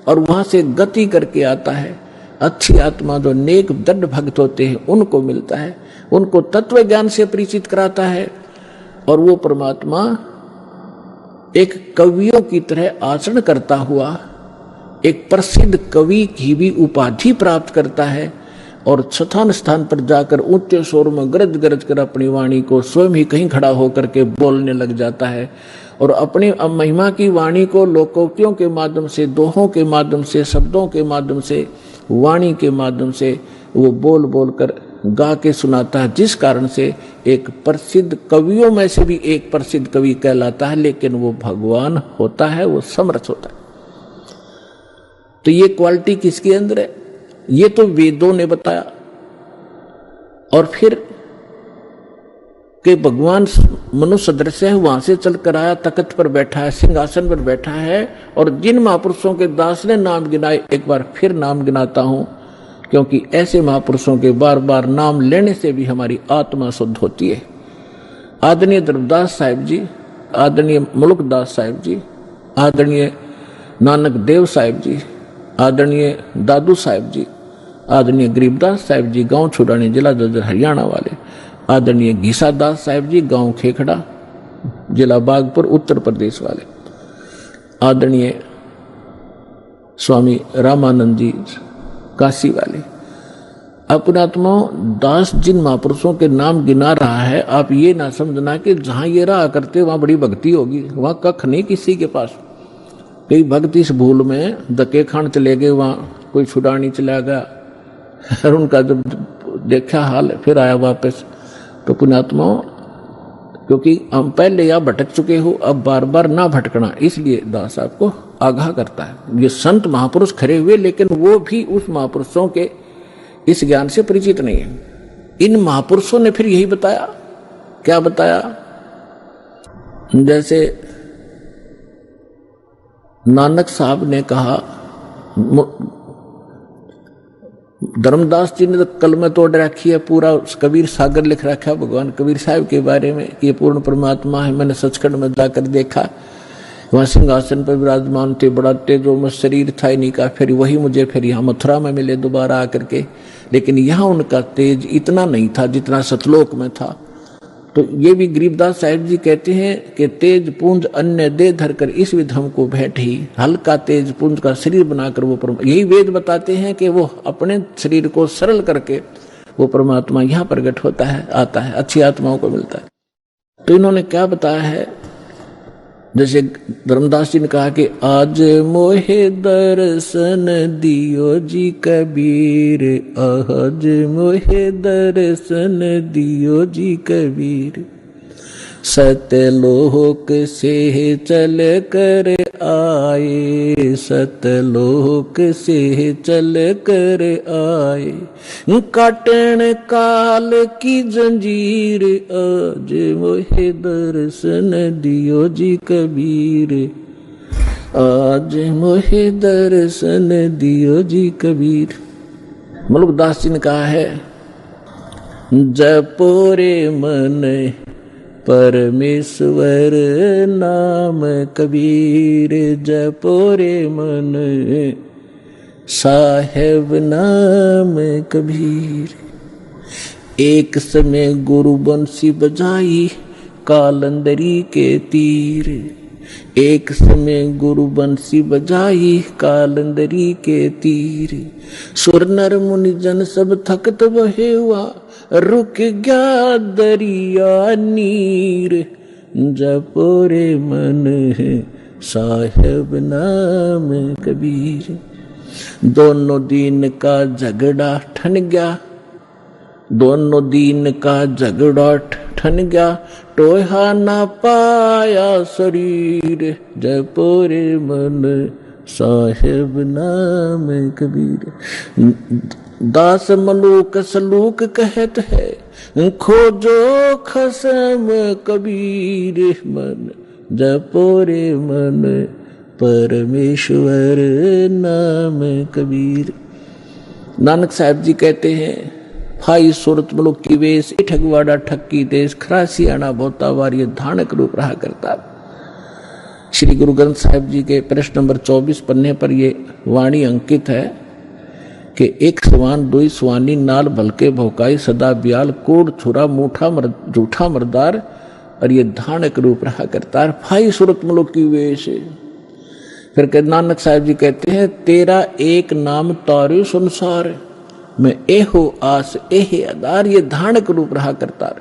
और वहां से गति करके आता है। अच्छी आत्मा जो नेक दृढ़ भक्त होते हैं उनको मिलता है, उनको तत्व ज्ञान से परिचित कराता है। और वो परमात्मा एक कवियों की तरह आचरण करता हुआ एक प्रसिद्ध कवि की भी उपाधि प्राप्त करता है, और स्थान स्थान पर जाकर ऊंचे स्वर में गरज गरज कर अपनी वाणी को स्वयं ही कहीं खड़ा होकर के बोलने लग जाता है, और अपनी महिमा की वाणी को लोकोक्तियों के माध्यम से, दोहों के माध्यम से, शब्दों के माध्यम से, वाणी के माध्यम से वो बोल बोल कर गा के सुनाता है, जिस कारण से एक प्रसिद्ध कवियों में से भी एक प्रसिद्ध कवि कहलाता है। लेकिन वो भगवान होता है, वो समर्थ होता है। तो ये क्वालिटी किसके अंदर है? ये तो वेदों ने बताया। और फिर कि भगवान मनुष्य सदृश है, वहां से चल कर आया, तख्त पर बैठा है, सिंहासन पर बैठा है, और जिन महापुरुषों के दास ने नाम गिनाए, एक बार फिर नाम गिनाता हूं, क्योंकि ऐसे महापुरुषों के बार बार नाम लेने से भी हमारी आत्मा शुद्ध होती है। आदरणीय धर्मदास साहिब जी, आदरणीय मुल्कदास साहिब जी, आदरणीय नानक देव साहिब जी, आदरणीय दादू साहिब जी, आदरणीय गरीबदास साहिब जी, गांव छुड़ानी, जिला जज्जर, हरियाणा वाले, आदरणीय घीसा दास साहिब जी, गांव खेखड़ा, जिला बागपुर, उत्तर प्रदेश वाले, आदरणीय स्वामी रामानंद जी काशी वाले। अपनात्मा दास जिन महापुरुषों के नाम गिना रहा है, आप ये ना समझना कि जहां ये रहा करते वहां बड़ी भक्ति होगी, वहां कख नहीं किसी के पास। कई भक्त इस भूल में धक्के खान चले गए, वहां कोई छुड़ानी चला गया और उनका जब देखा हाल फिर आया वापस। तो पुण्यात्मा, क्योंकि हम पहले या भटक चुके हो, अब बार बार ना भटकना, इसलिए दास आपको आगाह करता है। ये संत महापुरुष खड़े हुए, लेकिन वो भी उस महापुरुषों के इस ज्ञान से परिचित नहीं है। इन महापुरुषों ने फिर यही बताया। क्या बताया? जैसे नानक साहब ने कहा, धर्मदास जी ने तो कल में तोड़ रखी है, पूरा कबीर सागर लिख रखा है भगवान कबीर साहब के बारे में कि ये पूर्ण परमात्मा है। मैंने सचखंड में जाकर देखा, वहां सिंहासन पर विराजमान थे, बड़ा तेजो में शरीर था इन्हीं का। फिर वही मुझे फिर यहाँ मथुरा में मिले दोबारा आकर के, लेकिन यहाँ उनका तेज इतना नहीं था जितना सतलोक में था। तो ये भी गरीबदास साहिब जी कहते हैं कि तेज पुंज अन्य दे धरकर इस विध हमको बैठी, हल्का तेज पुंज का शरीर बनाकर वो यही वेद बताते हैं कि वो अपने शरीर को सरल करके वो परमात्मा यहाँ प्रकट होता है, आता है, अच्छी आत्माओं को मिलता है। तो इन्होंने क्या बताया है? जैसे धर्मदास जी ने कहा कि आज मोहे दर्शन दियो जी कबीर, आज मोहे दर्शन दियो जी कबीर, सतलोक से चल कर आए, सतलोक से चल कर आए, काटन काल की जंजीर, आज मोहे दर्शन दियो जी कबीर, आज मोहे दर्शन दियो जी कबीर। मलुकदास जी ने कहा है, जपोरे मन परमेश्वर नाम कबीर, जपोरे मन साहेब नाम कबीर। एक समय गुरु बंसी बजाई कालंदरी के तीर, एक समय गुरु बंसी बजाई कालंदरी के तीर, सुर नर मुनि जन सब थकत बहे हुआ, रुक गया दरिया नीर, जपोरे मन साहेब नाम कबीर। दोनों दीन का झगड़ा ठन गया, दोनों दीन का झगड़ा ठन गया, टोहा ना पाया शरीर, जपोरे मन साहेब नाम कबीर। दास मलूक सलूक कहत है, खोजो खसम कबीर, मन जपोरे मन परमेश्वर नाम कबीर। नानक साहब जी कहते हैं, फाई सूरत मलुक की वेश, ठगवाड़ा ठक्की देश, खरासी आना बोता वारी धानक रूप रहा करता। श्री गुरु ग्रंथ साहिब जी के प्रश्न नंबर 24 पन्ने पर ये वाणी अंकित है कि एक सवान दुई सवानी नाल भलके भौकाई, सदा ब्याल कोड़ छुरा मूठा झूठा मरदार, और ये धानक रूप रहा करता। फाई सूरत मलुक की वेश। फिर नानक साहब जी कहते हैं, तेरा एक नाम तारे संसार में एहो आस एहे आधार, ये धानक रूप रहा करता।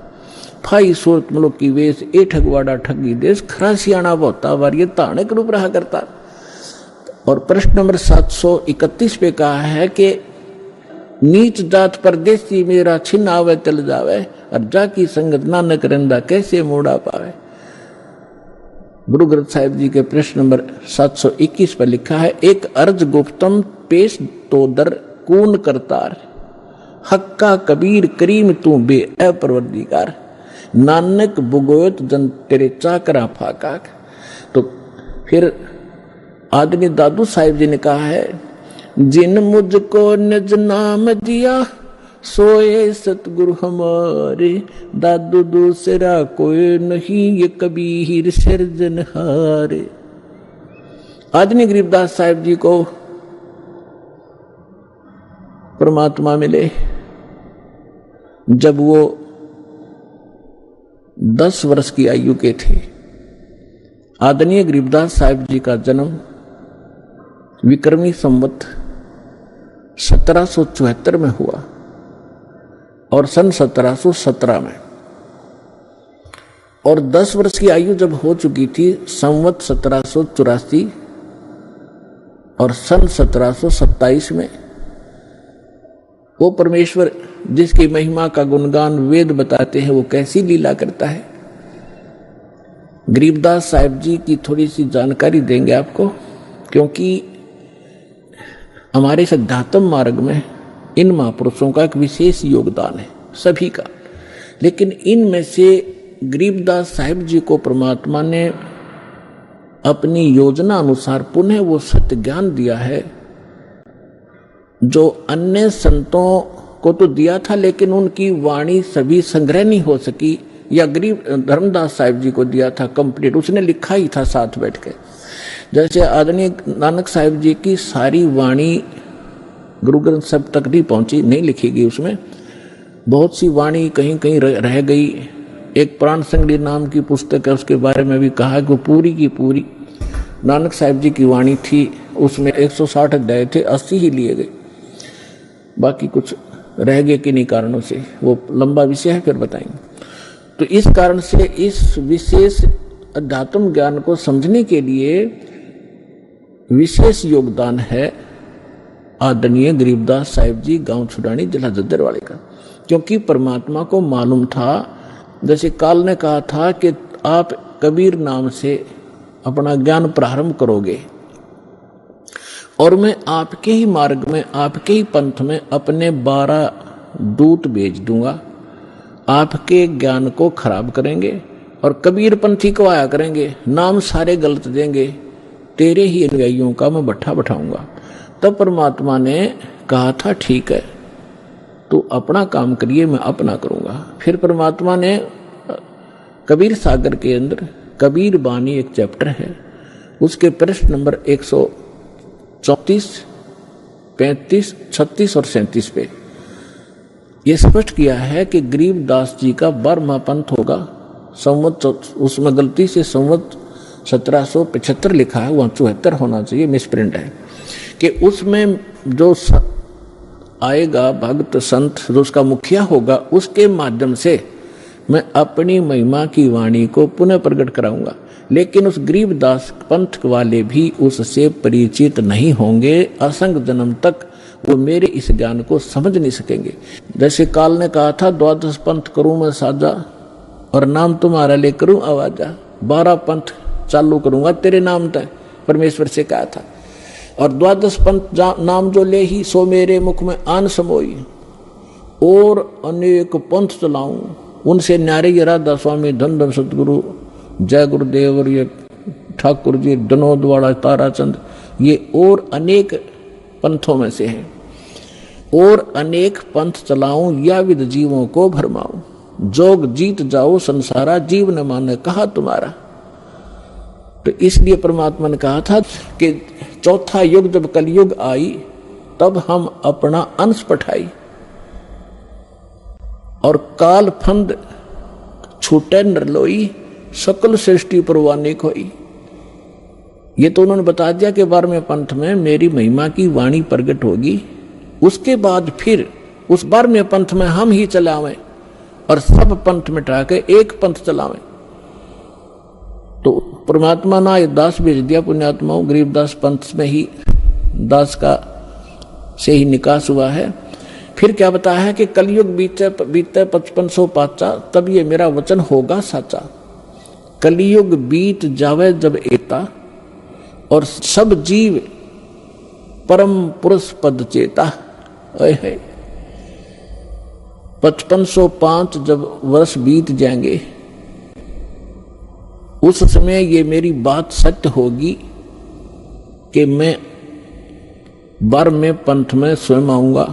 फाई सूरत मलुक की वेश, ए ठगवाड़ा ठगी देश, खरासियाना बोता वार, ये धानक रूप रहा करता। और प्रश्न नंबर 731 पे कहा है कि नीच जात परदेसी मेरा छिन आवे चल जावे, और जाकी संगत नानक रंदा कैसे मोड़ा पावे। गुरु ग्रंथ साहिब जी के प्रश्न नंबर 721 पर लिखा है, एक अर्ज गुप्तम पेश तो दर कून करतार, हक्का कबीर करीम तू बे अपरवरदिगार, नानक बुगोयत जन तेरे चाकरा फाका। तो फिर आदमी दादू साहिब जी ने कहा है, जिन मुझको निज नाम दिया सोए सतगुरु हमारे, दादू दूसरा कोई नहीं ये कबीर सिरजनहारे। आदमी गरीबदास साहिब जी को परमात्मा मिले जब वो 10 वर्ष की आयु के थे। आदरणीय गरीबदास साहिब जी का जन्म विक्रमी संवत 1774 में हुआ और सन 1717 में, और 10 वर्ष की आयु जब हो चुकी थी संवत 1784 और सन 1727 में, वो परमेश्वर जिसकी महिमा का गुणगान वेद बताते हैं वो कैसी लीला करता है। गरीबदास साहिब जी की थोड़ी सी जानकारी देंगे आपको, क्योंकि हमारे सिद्धांतम मार्ग में इन महापुरुषों का एक विशेष योगदान है सभी का, लेकिन इनमें से गरीबदास साहिब जी को परमात्मा ने अपनी योजना अनुसार पुनः वो सत्य ज्ञान दिया है जो अन्य संतों को तो दिया था, लेकिन उनकी वाणी सभी संग्रह नहीं हो सकी, या गरीब धर्मदास साहिब जी को दिया था कंप्लीट, उसने लिखा ही था साथ बैठ के। जैसे आदरणीय नानक साहिब जी की सारी वाणी गुरु ग्रंथ साहिब तक नहीं पहुंची, नहीं लिखी गई, उसमें बहुत सी वाणी कहीं कहीं रह गई। एक प्राण संगली नाम की पुस्तक है, उसके बारे में भी कहा कि वो पूरी की पूरी नानक साहिब जी की वाणी थी, उसमें 160 अध्याय थे, 80 ही लिए गए, बाकी कुछ रह गए किन्हीं कारणों से, वो लंबा विषय है, फिर बताएंगे। तो इस कारण से इस विशेष अध्यात्म ज्ञान को समझने के लिए विशेष योगदान है आदरणीय गरीबदास साहिब जी गांव छुड़ानी जिला जद्दरवाले का, क्योंकि परमात्मा को मालूम था, जैसे काल ने कहा था कि आप कबीर नाम से अपना ज्ञान प्रारंभ करोगे और मैं आपके ही मार्ग में, आपके ही पंथ में अपने 12 दूत भेज दूंगा, आपके ज्ञान को खराब करेंगे और कबीर पंथी को आया करेंगे, नाम सारे गलत देंगे, तेरे ही अनुयायियों का मैं भट्ठा बैठाऊंगा। तब परमात्मा ने कहा था ठीक है, तू अपना काम करिए, मैं अपना करूंगा। फिर परमात्मा ने कबीर सागर के अंदर कबीर बानी एक चैप्टर है, उसके पृष्ठ नंबर 134, 35, 36 और 37 पे यह स्पष्ट किया है कि गरीबदास जी का 12वां पंथ होगा। संवत उसमें गलती से संवत 1775 लिखा है, वहां 74 होना चाहिए, मिसप्रिंट है, कि उसमें जो आएगा भक्त संत जो उसका मुखिया होगा, उसके माध्यम से मैं अपनी महिमा की वाणी को पुनः प्रकट कराऊंगा। लेकिन उस गरीबदास पंथ वाले भी उससे परिचित नहीं होंगे, असंग जन्म तक वो मेरे इस ज्ञान को समझ नहीं सकेंगे। जैसे काल ने कहा था 12 पंथ करूं मैं साजा और नाम तुम्हारा ले करूं आवाजा, 12 पंथ चालू करूंगा तेरे नाम तक, परमेश्वर से कहा था। और 12 पंथ नाम जो ले ही सो मेरे मुख में आन समोई, और अनेक पंथ चलाऊं उनसे न्यारे ये राधा स्वामी धन धन सतगुरु जय गुरुदेव और ये ठाकुर जी डनोदवाड़ा ताराचंद, ये और अनेक पंथों में से हैं। और अनेक पंथ चलाऊं या विद जीवों को भरमाऊं, जोग जीत जाओ संसारा जीव न माने कहा तुम्हारा। तो इसलिए परमात्मा ने कहा था कि चौथा युग जब कलयुग आई तब हम अपना अंश पठाई और काल फंद छूटे नरलोई सकल सृष्टि परवाने खोई। ये तो उन्होंने बता दिया कि 12वें पंथ में मेरी महिमा की वाणी प्रकट होगी, उसके बाद फिर उस 12वें पंथ में हम ही चलावें और सब पंथ मिटा के एक पंथ चलावें। तो परमात्मा ने ये दास भेज दिया पुण्यात्माओं, गरीबदास पंथ में ही दास का से ही निकास हुआ है। फिर क्या बताया है कि कलयुग बीते 5500 पाचा, तब ये मेरा वचन होगा साचा। कलयुग बीत जावे जब एता और सब जीव परम पुरुष पद चेता। 5505 जब वर्ष बीत जाएंगे उस समय ये मेरी बात सत्य होगी कि मैं 12वें पंथ में स्वयं आऊंगा,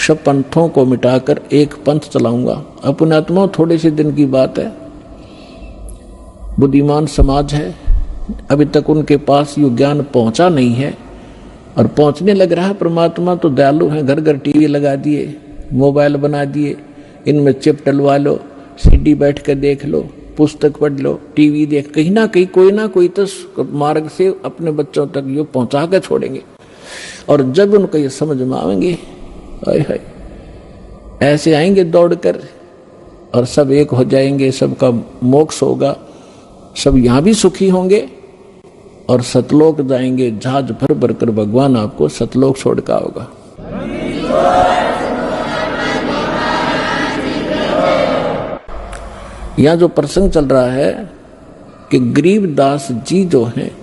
सब पंथों को मिटाकर एक पंथ चलाऊंगा। अपने आत्मा थोड़े से दिन की बात है, बुद्धिमान समाज है, अभी तक उनके पास ये ज्ञान पहुंचा नहीं है और पहुंचने लग रहा है। परमात्मा तो दयालु है, घर घर टीवी लगा दिए, मोबाइल बना दिए, इनमें चिप डलवा लो, सीडी बैठ कर देख लो, पुस्तक पढ़ लो, टीवी देख, कहीं ना कहीं कोई ना कोई तो मार्ग से अपने बच्चों तक ये पहुंचा के छोड़ेंगे। और जब उनको ये समझ में आएंगे, हाय हाय, ऐसे आएंगे दौड़कर और सब एक हो जाएंगे, सबका मोक्ष होगा, सब यहां भी सुखी होंगे और सतलोक जाएंगे। जहाज भर भर कर भगवान आपको सतलोक छोड़ का होगा। यहां जो प्रसंग चल रहा है कि गरीबदास जी जो हैं,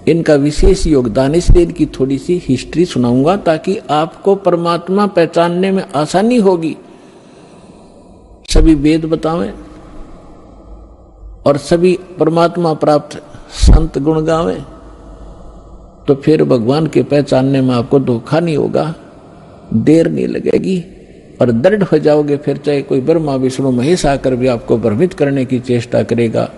इनका विशेष योगदान, इसलिए इनकी थोड़ी सी हिस्ट्री सुनाऊंगा ताकि आपको परमात्मा पहचानने में आसानी होगी। सभी वेद बतावें और सभी परमात्मा प्राप्त संत गुण गावें, तो फिर भगवान के पहचानने में आपको धोखा नहीं होगा, देर नहीं लगेगी और दृढ़ हो जाओगे। फिर चाहे कोई ब्रह्मा विष्णु महेश आकर भी आपको भ्रमित करने की चेष्टा करेगा,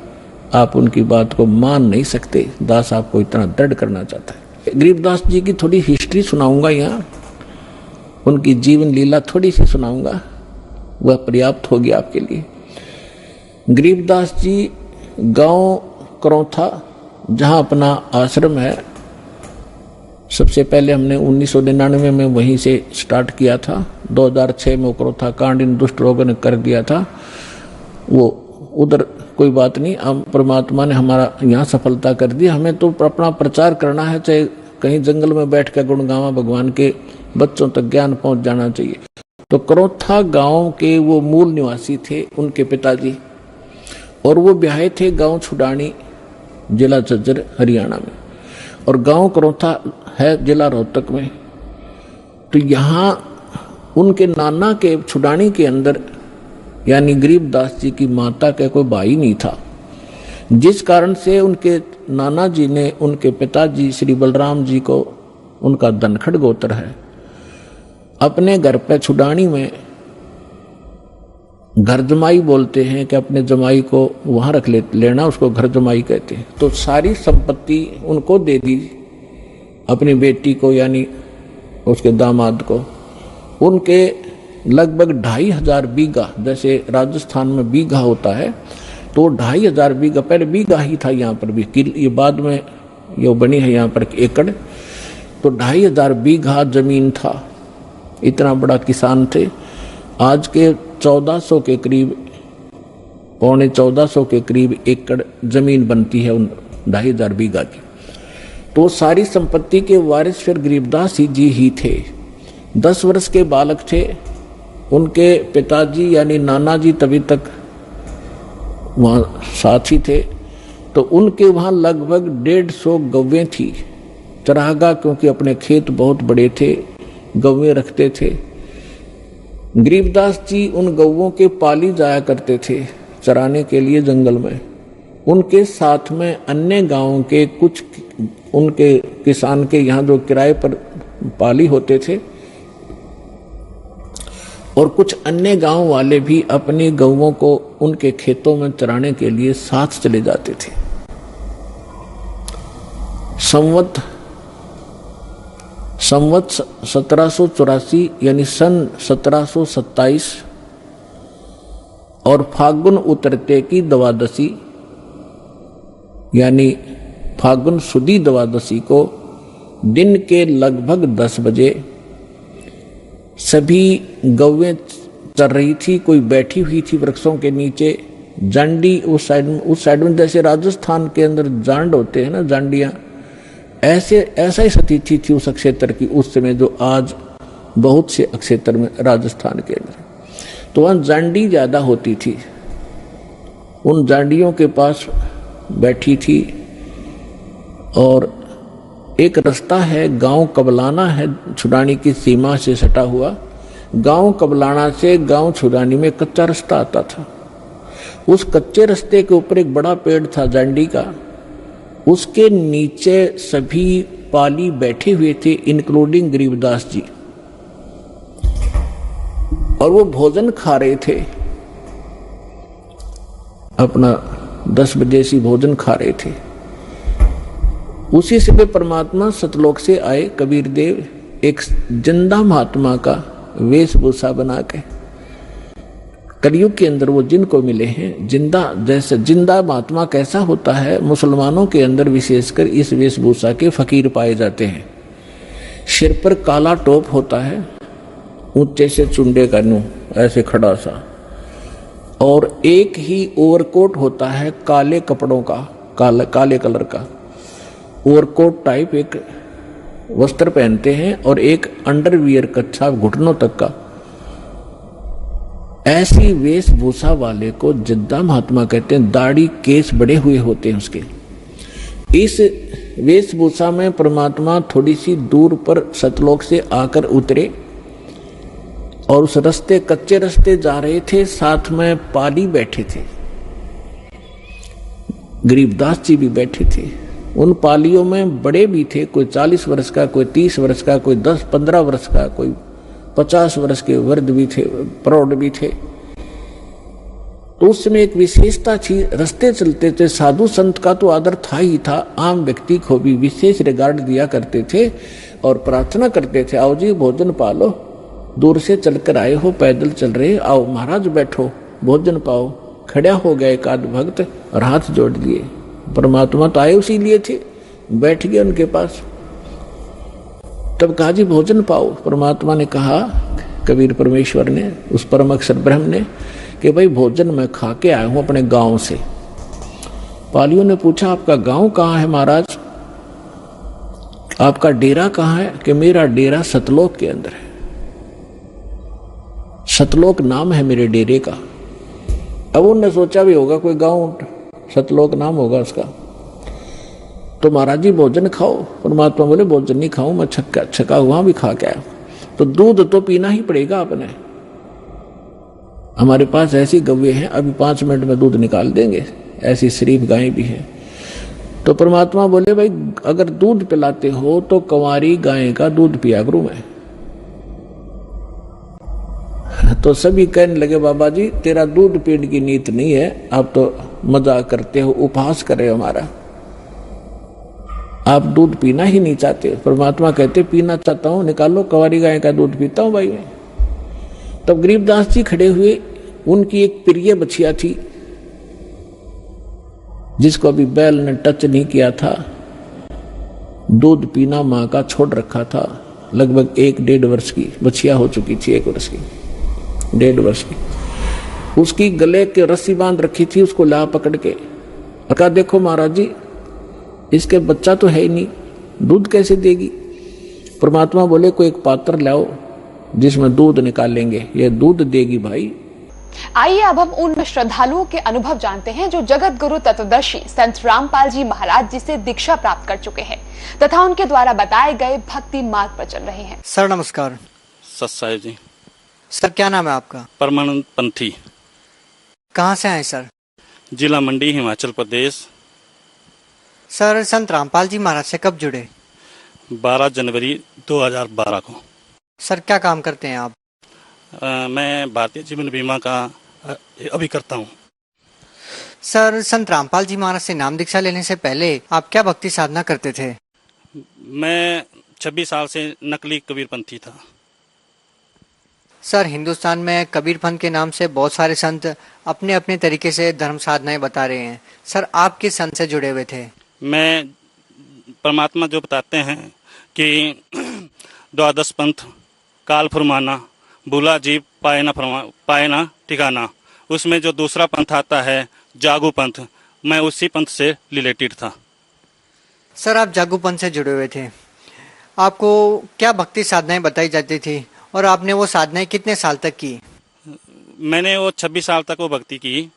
आप उनकी बात को मान नहीं सकते। दास आपको इतना दृढ़ करना चाहता है। गरीबदास जी की थोड़ी हिस्ट्री सुनाऊंगा, यहाँ उनकी जीवन लीला थोड़ी सी सुनाऊंगा, वह पर्याप्त होगी आपके लिए। गरीबदास जी गांव करौथा, जहां अपना आश्रम है, सबसे पहले हमने 1999 में वहीं से स्टार्ट किया था। 2006 में करौथा कांड इन दुष्ट लोगों ने कर दिया था, वो उधर कोई बात नहीं, हम परमात्मा ने हमारा यहाँ सफलता कर दी। हमें तो अपना प्रचार करना है, चाहे कहीं जंगल में बैठ कर गुण गावा, भगवान के बच्चों तक ज्ञान पहुंच जाना चाहिए। तो करौथा गांव के वो मूल निवासी थे उनके पिताजी, और वो ब्याहे थे गांव छुडानी, जिला झज्जर हरियाणा में, और गांव करौथा है जिला रोहतक में। तो यहाँ उनके नाना के छुडानी के अंदर, यानी गरीबदास जी की माता का कोई भाई नहीं था, जिस कारण से उनके नाना जी ने उनके पिताजी श्री बलराम जी को, उनका धनखड़ गोत्र है, अपने घर पे छुडानी में घर जमाई बोलते हैं कि अपने जमाई को वहां रख लेना, उसको घर जमाई कहते हैं। तो सारी संपत्ति उनको दे दी, अपनी बेटी को यानी उसके दामाद को। उनके लगभग 2500 बीघा, जैसे राजस्थान में बीघा होता है, तो 2500 बीघा, पहले बीघा ही था यहाँ पर भी, ये बाद में ये बनी है यहाँ पर एकड़। तो 2500 बीघा जमीन था, इतना बड़ा किसान थे। आज के 1400 के करीब, पौने 1400 के करीब एकड़ जमीन बनती है उन 2500 बीघा की। तो सारी संपत्ति के वारिस फिर गरीबदास जी ही थे। 10 वर्ष के बालक थे, उनके पिताजी यानी नाना जी तभी तक वहाँ साथी थे। तो उनके वहाँ लगभग 150 गौवें थी, चरागाह, क्योंकि अपने खेत बहुत बड़े थे, गौवें रखते थे। गरीबदास जी उन गौवों के पाली जाया करते थे चराने के लिए जंगल में। उनके साथ में अन्य गांवों के कुछ उनके किसान के यहाँ जो किराए पर पाली होते थे, और कुछ अन्य गांव वाले भी अपनी गौवों को उनके खेतों में चराने के लिए साथ चले जाते थे। संवत 1784 यानी सन 1727 और फागुन उतरते की द्वादशी यानी फागुन सुदी द्वादशी को दिन के लगभग 10 बजे सभी गौवें चर रही थी। कोई बैठी हुई थी वृक्षों के नीचे, जांडी उस साइड में जैसे राजस्थान के अंदर जांड होते हैं ना, जांडियां, ऐसा ही स्थिति थी उस क्षेत्र की उस समय, जो आज बहुत से क्षेत्र में राजस्थान के अंदर। तो वहां जांडी ज्यादा होती थी, उन जांडियों के पास बैठी थी। और एक रास्ता है, गांव कबलाना है, छुडानी की सीमा से सटा हुआ। गांव कबलाना से गांव छुडानी में कच्चा रास्ता आता था। उस कच्चे रास्ते के ऊपर एक बड़ा पेड़ था जांडी का, उसके नीचे सभी पाली बैठे हुए थे, इंक्लूडिंग गरीबदास जी, और वो भोजन खा रहे थे, अपना 10 बजे से भोजन खा रहे थे। उसी समय परमात्मा सतलोक से आए कबीर देव, एक जिंदा महात्मा का वेशभूषा बना के कलयुग के अंदर वो जिनको मिले हैं, जिंदा, जैसे जिंदा महात्मा कैसा होता है, मुसलमानों के अंदर विशेषकर इस वेशभूषा के फकीर पाए जाते हैं। सिर पर काला टोप होता है, ऊंचे से चुंडे का नू ऐसे खड़ा सा, और एक ही ओवरकोट होता है काले कपड़ों का, काले कलर का ओवरकोट टाइप एक वस्त्र पहनते हैं, और एक अंडरवियर कच्छा घुटनों तक का। ऐसी वेशभूषा वाले को जिद्दा महात्मा कहते हैं। दाढ़ी केस बड़े हुए होते हैं उसके। इस वेशभूषा में परमात्मा थोड़ी सी दूर पर सतलोक से आकर उतरे, और उस रास्ते, कच्चे रास्ते जा रहे थे, साथ में पाली बैठे थे, गरीबदास जी भी बैठे थे। उन पालियों में बड़े भी थे, कोई 40 वर्ष का, कोई 30 वर्ष का, कोई 10-15 वर्ष का, कोई 50 वर्ष के वृद्ध भी थे, प्रौढ़ भी थे। तो उसमें एक विशेषता थी, रास्ते चलते थे, साधु संत का तो आदर था ही था, आम व्यक्ति को भी विशेष रिगार्ड दिया करते थे और प्रार्थना करते थे, आओ जी भोजन पालो, दूर से चलकर आए हो, पैदल चल रहे, आओ महाराज बैठो, भोजन पाओ। खड़ा हो गया एक आध भक्त और हाथ जोड़ लिए। परमात्मा तो आए उसी लिए थे, बैठ गए उनके पास। तब कहा जी भोजन पाओ। परमात्मा ने कहा, कबीर परमेश्वर ने, उस परम अक्षर ब्रह्म ने, कि भाई भोजन मैं खा के आया हूं अपने गांव से। पालियों ने पूछा, आपका गांव कहाँ है महाराज, आपका डेरा कहाँ है? कि मेरा डेरा सतलोक के अंदर है, सतलोक नाम है मेरे डेरे का। अब उन्होंने सोचा भी होगा कोई गांव सतलोक नाम होगा उसका। तो महाराज जी भोजन खाओ। परमात्मा बोले भोजन नहीं खाऊं, मैं छका हुआ भी खा के आया। तो दूध तो पीना ही पड़ेगा आपने, हमारे पास ऐसी गव्वे हैं, अभी 5 मिनट में दूध निकाल देंगे, ऐसी शरीफ गायें भी हैं। तो परमात्मा बोले भाई अगर दूध पिलाते हो तो कंवारी गाय का दूध पिया करूं मैं। तो सभी कहने लगे, बाबा जी तेरा दूध पीने की नीत नहीं है, आप तो मजाक करते हो, उपहास कर रहे हो हमारा, आप दूध पीना ही नहीं चाहते। परमात्मा कहते पीना चाहता हूं, निकालो, कंवारी गाय का दूध पीता हूं भाई मैं। तब गरीबदास जी खड़े हुए, उनकी एक प्रिय बछिया थी जिसको अभी बैल ने टच नहीं किया था, दूध पीना मां का छोड़ रखा था, लगभग 1-1.5 वर्ष की बछिया हो चुकी थी, 1 वर्ष की, 1.5 वर्ष की। उसकी गले के रस्सी बांध रखी थी, उसको ला पकड़ के और कहा, देखो महाराज जी इसके बच्चा तो है ही नहीं, दूध कैसे देगी? परमात्मा बोले कोई एक पात्र लाओ जिसमें दूध निकालेंगे, ये दूध देगी भाई। आइए अब हम उन श्रद्धालुओं के अनुभव जानते हैं जो जगत गुरु तत्वदर्शी संत रामपाल जी महाराज जी से दीक्षा प्राप्त कर चुके हैं तथा उनके द्वारा बताए गए भक्ति मार्ग पर चल रहे हैं। सर नमस्कार। सत साहेब जी। सर क्या नाम है आपका? परमानंद पंथी। कहाँ से आए सर? जिला मंडी, हिमाचल प्रदेश। सर संत रामपाल जी महाराज से कब जुड़े? 12 जनवरी 2012 को। सर क्या काम करते हैं आप? मैं भारतीय जीवन बीमा का अभी करता हूँ। सर संत रामपाल जी महाराज से नाम दीक्षा लेने से पहले आप क्या भक्ति साधना करते थे? मैं 26 साल से नकली कबीरपंथी था। सर हिंदुस्तान में कबीरपंथ के नाम से बहुत सारे संत अपने अपने तरीके से धर्म साधनाएं बता रहे हैं। सर आप किस संत से जुड़े हुए थे? मैं परमात्मा जो बताते हैं कि द्वादश पंथ, काल फरमाना, भूला जीव पाए ना ठिकाना, उसमें जो दूसरा पंथ आता है जागू पंथ, मैं उसी पंथ से रिलेटेड था। सर आप जागू पंथ से जुड़े हुए थे, आपको क्या भक्ति साधनाएं बताई जाती थी और आपने वो साधनाएं कितने साल तक की? मैंने वो 26 साल तक वो भक्ति की,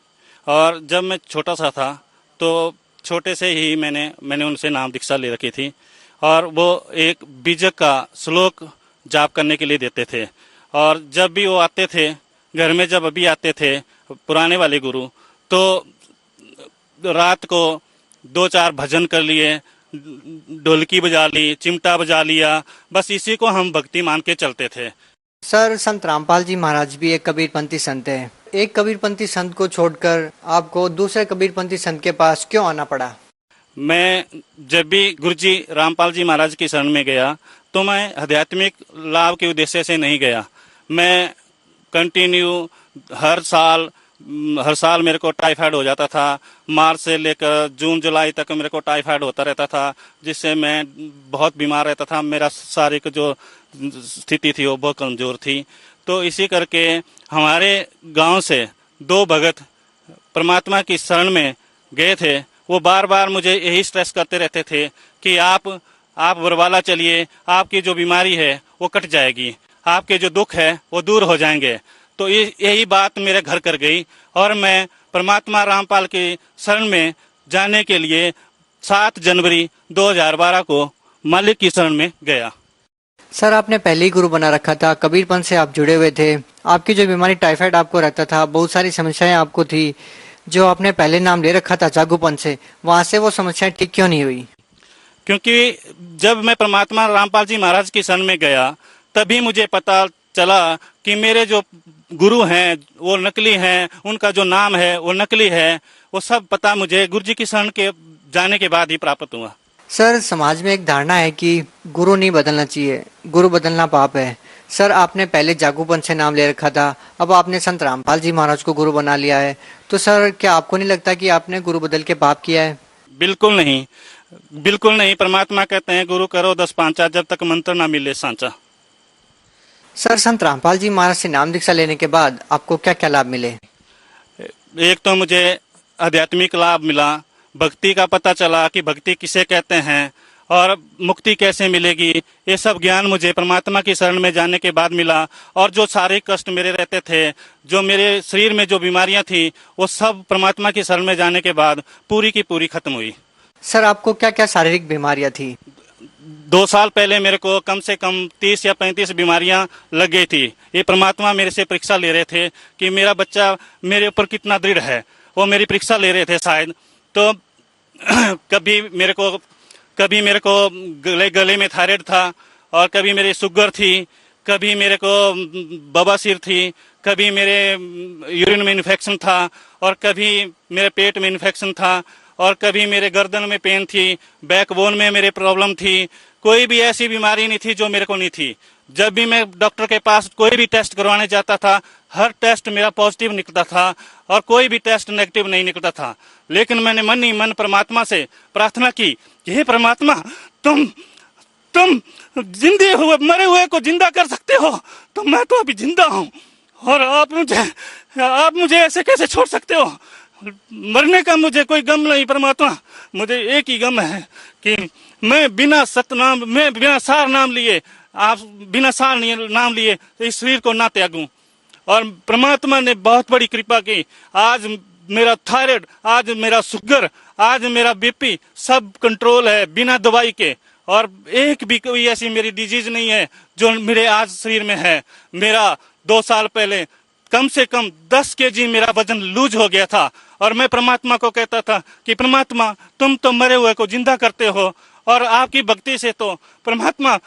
और जब मैं छोटा सा था तो छोटे से ही मैंने उनसे नाम दीक्षा ले रखी थी, और वो एक बीजक का श्लोक जाप करने के लिए देते थे। और जब भी वो आते थे घर में, जब अभी आते थे पुराने वाले गुरु, तो रात को 2-4 भजन कर लिए, ढोलकी बजा ली, चिमटा बजा लिया, बस इसी को हम भक्ति मान के चलते थे। सर संत रामपाल जी महाराज भी एक कबीरपंथी संत है, एक कबीरपंथी संत को छोड़कर आपको दूसरे कबीरपंथी संत के पास क्यों आना पड़ा? मैं जब भी गुरुजी रामपाल जी महाराज की शरण में गया तो मैं आध्यात्मिक लाभ के उद्देश्य से नहीं गया, मैं कंटिन्यू हर साल मेरे को टाइफाइड हो जाता था। मार्च से लेकर जून जुलाई तक मेरे को टाइफाइड होता रहता था, जिससे मैं बहुत बीमार रहता था। मेरा शारीरिक जो स्थिति थी वो बहुत कमजोर थी। तो इसी करके हमारे गांव से 2 भगत परमात्मा की शरण में गए थे। वो बार बार मुझे यही स्ट्रेस करते रहते थे कि आप बरवाला चलिए, आपकी जो बीमारी है वो कट जाएगी, आपके जो दुख है वो दूर हो जाएंगे। तो यही बात मेरे घर कर गई और मैं परमात्मा रामपाल की शरण में जाने के लिए 7 जनवरी 2012 को मालिक की शरण में गया। सर आपने पहले ही गुरु बना रखा था, कबीरपंथ से आप जुड़े हुए थे। आपकी जो बीमारी टाइफाइड आपको रहता था, बहुत सारी समस्याएं आपको थी, जो आपने पहले नाम ले रखा था जागूपंथ से, वहां से वो समस्याएं ठीक क्यों नहीं हुई? क्योंकि जब मैं परमात्मा रामपाल जी महाराज की शरण में गया तभी मुझे पता चला कि मेरे जो गुरु हैं वो नकली हैं, उनका जो नाम है वो नकली है। वो सब पता मुझे गुरु जी की शरण के जाने के बाद ही प्राप्त हुआ। सर समाज में एक धारणा है कि गुरु नहीं बदलना चाहिए, गुरु बदलना पाप है। सर आपने पहले जागूपंथ से नाम ले रखा था, अब आपने संत रामपाल जी महाराज को गुरु बना लिया है, तो सर क्या आपको नहीं लगता कि आपने गुरु बदल के पाप किया है? बिल्कुल नहीं, बिल्कुल नहीं। परमात्मा कहते हैं गुरु करो 10 पांचा, जब तक मंत्र ना मिले सांचा। सर संत रामपाल जी महाराज से नाम दीक्षा लेने के बाद आपको क्या क्या लाभ मिले? एक तो मुझे आध्यात्मिक लाभ मिला, भक्ति का पता चला कि भक्ति किसे कहते हैं और मुक्ति कैसे मिलेगी। ये सब ज्ञान मुझे परमात्मा की शरण में जाने के बाद मिला। और जो शारीरिक कष्ट मेरे रहते थे, जो मेरे शरीर में जो बीमारियां थी, वो सब परमात्मा की शरण में जाने के बाद पूरी की पूरी खत्म हुई। सर आपको क्या क्या शारीरिक बीमारियां थी? 2 साल पहले मेरे को कम से कम 30 या 35 बीमारियां लग गई थी। ये परमात्मा मेरे से परीक्षा ले रहे थे कि मेरा बच्चा मेरे ऊपर कितना दृढ़ है। वो मेरी परीक्षा ले रहे थे शायद। तो कभी मेरे को गले में थायराइड था, और कभी मेरे शुगर थी, कभी मेरे को बवासीर थी, कभी मेरे यूरिन में इन्फेक्शन था, और कभी मेरे पेट में इन्फेक्शन था, और कभी मेरे गर्दन में पेन थी, बैकबोन में मेरे प्रॉब्लम थी। कोई भी ऐसी बीमारी नहीं थी जो मेरे को नहीं थी। जब भी मैं डॉक्टर के पास कोई भी टेस्ट करवाने जाता था, हर टेस्ट मेरा पॉजिटिव निकलता था और कोई भी टेस्ट नेगेटिव नहीं निकलता था। लेकिन मैंने मन ही मन परमात्मा से प्रार्थना की कि हे परमात्मा, तुम जिंदे हुए मरे हुए को जिंदा कर सकते हो, तो मैं तो अभी जिंदा हूँ, और आप मुझे ऐसे कैसे छोड़ सकते हो? मरने का मुझे कोई गम नहीं परमात्मा, मुझे एक ही गम है कि मैं बिना सार नाम लिए, आप बिना सार नाम लिए इस शरीर को ना त्यागूं। और परमात्मा ने बहुत बड़ी कृपा की। आज मेरा थायराइड, आज मेरा शुगर, आज मेरा बीपी सब कंट्रोल है बिना दवाई के, और एक भी कोई ऐसी मेरी डिजीज नहीं है जो मेरे आज शरीर में है। मेरा 2 साल पहले कम से कम 10 kg मेरा वजन लूज हो गया था, और मैं परमात्मा को कहता था कि परमात्मा तुम तो मरे हुए को जिंदा करते हो, और आपकी भक्ति से तो परमात्मा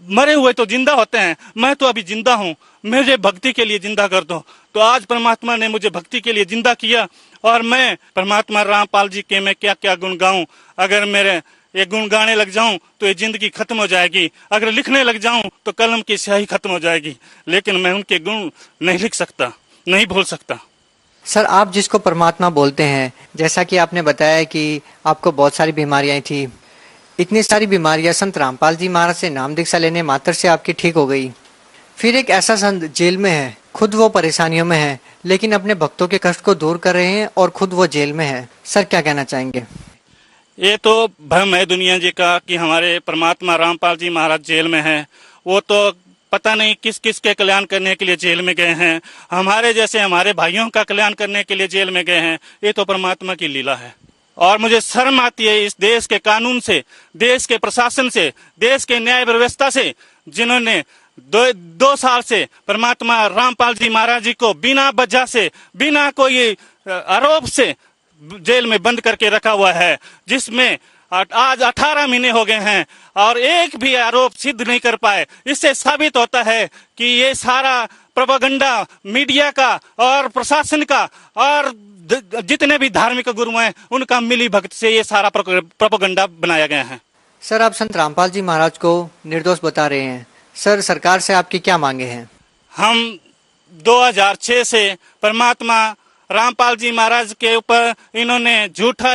मरे हुए तो जिंदा होते हैं, मैं तो अभी जिंदा हूँ, मुझे भक्ति के लिए जिंदा कर दो। तो आज परमात्मा ने मुझे भक्ति के लिए जिंदा किया, और मैं परमात्मा रामपाल जी के मैं क्या क्या गुण गाऊं। अगर मेरे ये गुण गाने लग जाऊं तो ये जिंदगी खत्म हो जाएगी, अगर लिखने लग जाऊं तो कलम की स्याही खत्म हो जाएगी, लेकिन मैं उनके गुण नहीं लिख सकता, नहीं भूल सकता। सर आप जिसको परमात्मा बोलते हैं, जैसा कि आपने बताया कि आपको बहुत सारी बीमारियां थी, इतनी सारी बीमारियां संत रामपाल जी महाराज से नाम दीक्षा लेने मात्र से आपकी ठीक हो गई। फिर एक ऐसा संत जेल में है, खुद वो परेशानियों में है, लेकिन अपने भक्तों के कष्ट को दूर कर रहे हैं, और खुद वो जेल में है। सर क्या कहना चाहेंगे? ये तो भ्रम है दुनिया जी का कि हमारे परमात्मा रामपाल जी महाराज जेल में हैं। वो तो पता नहीं किस किस के कल्याण करने के लिए जेल में गए हैं, हमारे जैसे हमारे भाइयों का कल्याण करने के लिए जेल में गए हैं। ये तो परमात्मा की लीला है, और मुझे शर्म आती है इस देश के कानून से, देश के प्रशासन से, देश के न्याय व्यवस्था से, जिन्होंने 2 साल से परमात्मा रामपाल जी महाराज जी को बिना वजह से, बिना कोई आरोप से जेल में बंद करके रखा हुआ है, जिसमें आज 18 महीने हो गए हैं और एक भी आरोप सिद्ध नहीं कर पाए। इससे साबित होता है कि ये सारा प्रोपेगेंडा मीडिया का और प्रशासन का और जितने भी धार्मिक गुरु हैं उनका मिली भगत से ये सारा प्रोपेगेंडा बनाया गया है। सर आप संत रामपाल जी महाराज को निर्दोष बता रहे हैं, सर सरकार से आपकी क्या मांगे हैं? हम 2006 से परमात्मा रामपाल जी महाराज के ऊपर इन्होंने झूठा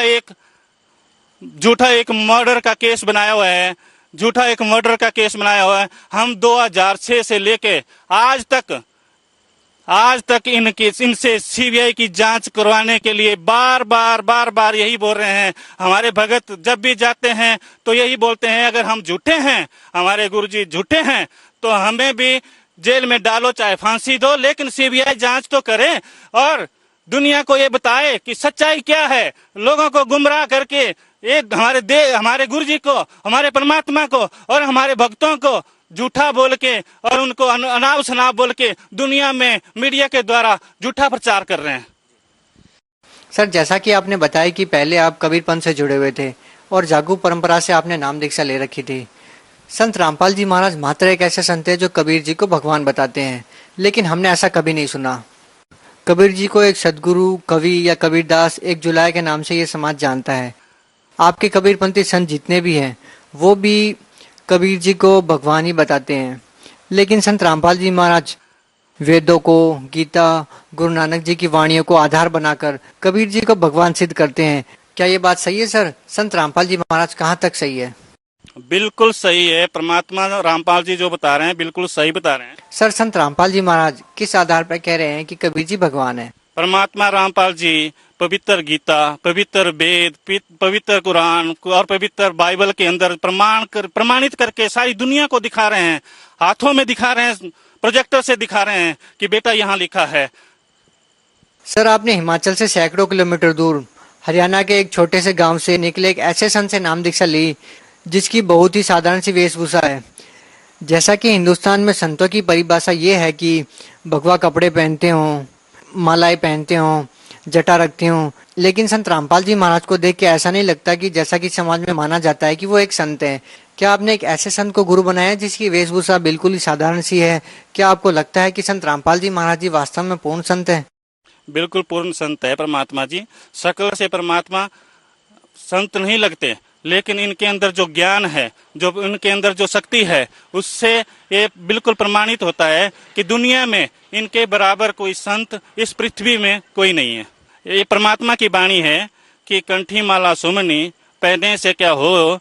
एक मर्डर का केस बनाया हुआ है, झूठा एक मर्डर का केस बनाया हुआ है। हम 2006 से लेके आज तक इनसे सीबीआई की जांच करवाने के लिए बार बार यही बोल रहे हैं। हमारे भगत जब भी जाते हैं तो यही बोलते हैं, अगर हम झूठे हैं, हमारे गुरुजी झूठे हैं, तो हमें भी जेल में डालो, चाहे फांसी दो, लेकिन सीबीआई जांच तो करे और दुनिया को ये बताए कि सच्चाई क्या है। लोगों को गुमराह करके एक हमारे गुरुजी को, हमारे परमात्मा को और हमारे भक्तों को झूठा बोल के और उनको अनाप शनाप बोल के दुनिया में मीडिया के द्वारा झूठा प्रचार कर रहे हैं। सर, जैसा कि आपने बताया कि पहले आप कबीरपंथ से जुड़े हुए थे और जागू परंपरा से आपने नाम दीक्षा ले रखी थी। संत रामपाल जी महाराज मात्र एक ऐसे संत है जो कबीर जी को भगवान बताते हैं, लेकिन हमने ऐसा कभी नहीं सुना। कबीर जी को एक सदगुरु, कवि या कबीरदास, एक जुलाय के नाम से ये समाज जानता है। आपके कबीरपंथी संत जितने भी हैं वो भी कबीर जी को भगवान ही बताते हैं, लेकिन संत रामपाल जी महाराज वेदों को, गीता, गुरु नानक जी की वाणियों को आधार बनाकर कबीर जी को भगवान सिद्ध करते हैं। क्या ये बात सही है सर? संत रामपाल जी महाराज कहाँ तक सही है? बिल्कुल सही है। परमात्मा रामपाल जी जो बता रहे हैं बिल्कुल सही बता रहे हैं। सर, संत रामपाल जी महाराज किस आधार पर कह रहे हैं कि कबीर जी भगवान है? परमात्मा रामपाल जी पवित्र गीता, पवित्र वेद, पवित्र कुरान और पवित्र बाइबल के अंदर प्रमाणित करके सारी दुनिया को दिखा रहे हैं, हाथों में दिखा रहे हैं, प्रोजेक्टर से दिखा रहे हैं कि बेटा यहाँ लिखा है। सर, आपने हिमाचल से सैकड़ों किलोमीटर दूर हरियाणा के एक छोटे से गांव से निकले एक ऐसे संत से नाम दीक्षा ली जिसकी बहुत ही साधारण सी वेशभूषा है। जैसा कि हिंदुस्तान में संतों की परिभाषा ये है कि भगवा कपड़े पहनते हों, मालाएं पहनते हों, जटा रखते हों, लेकिन संत रामपाल जी महाराज को देख के ऐसा नहीं लगता कि जैसा कि समाज में माना जाता है कि वो एक संत है। क्या आपने एक ऐसे संत को गुरु बनाया है जिसकी वेशभूषा बिल्कुल ही साधारण सी है? क्या आपको लगता है कि संत रामपाल जी महाराज जी वास्तव में पूर्ण संत है? बिल्कुल पूर्ण संत है परमात्मा जी। सकल से परमात्मा संत नहीं लगते, लेकिन इनके अंदर जो ज्ञान है, जो इनके अंदर जो शक्ति है, उससे ये बिल्कुल प्रमाणित होता है कि दुनिया में इनके बराबर कोई संत इस पृथ्वी में कोई नहीं है। ये परमात्मा की वाणी है कि कंठी माला सुमनी पहने से क्या हो,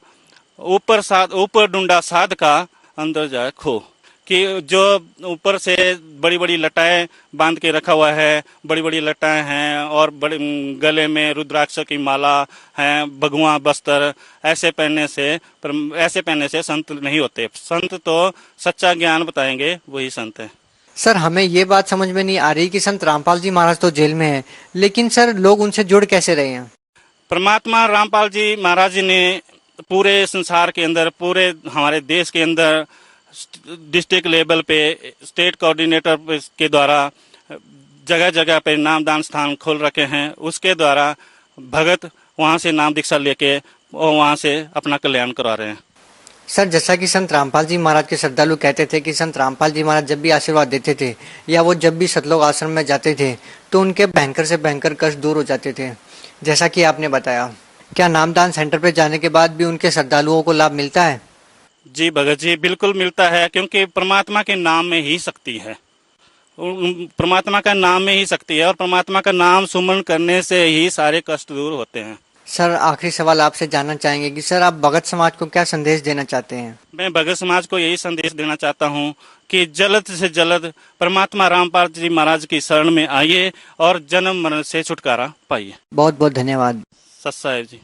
ऊपर डूंडा साध का अंदर जाए खो। कि जो ऊपर से बड़ी बड़ी लटाएं बांध के रखा हुआ है, बड़ी बड़ी लटाएं हैं और बड़े गले में रुद्राक्ष की माला है, भगवा बस्तर, ऐसे पहनने से संत नहीं होते। संत तो सच्चा ज्ञान बताएंगे, वही संत है। सर, हमें ये बात समझ में नहीं आ रही कि संत रामपाल जी महाराज तो जेल में है, लेकिन सर लोग उनसे जुड़ कैसे रहे हैं? परमात्मा रामपाल जी महाराज ने पूरे संसार के अंदर, पूरे हमारे देश के अंदर डिस्ट्रिक्ट लेवल पे स्टेट कोऑर्डिनेटर के द्वारा जगह जगह पे नामदान स्थान खोल रखे हैं। उसके द्वारा भगत वहां से नाम दीक्षा लेके और वहां से अपना कल्याण करा रहे हैं। सर, जैसा कि संत रामपाल जी महाराज के श्रद्धालु कहते थे कि संत रामपाल जी महाराज जब भी आशीर्वाद देते थे या वो जब भी सतलोक आश्रम में जाते थे तो उनके भयंकर से भयंकर कष्ट दूर हो जाते थे, जैसा कि आपने बताया। क्या नामदान सेंटर पे जाने के बाद भी उनके श्रद्धालुओं को लाभ मिलता है? जी भगत जी, बिल्कुल मिलता है, क्योंकि परमात्मा के नाम में ही शक्ति है। परमात्मा का नाम में ही शक्ति है और परमात्मा का नाम सुमन करने से ही सारे कष्ट दूर होते हैं। सर, आखिरी सवाल आपसे जानना चाहेंगे कि सर आप भगत समाज को क्या संदेश देना चाहते हैं? मैं भगत समाज को यही संदेश देना चाहता हूँ कि जल्द से जल्द परमात्मा रामपाल जी महाराज की शरण में आइए और जन्म मरण से छुटकारा पाइए। बहुत बहुत धन्यवाद। सत साहेब जी।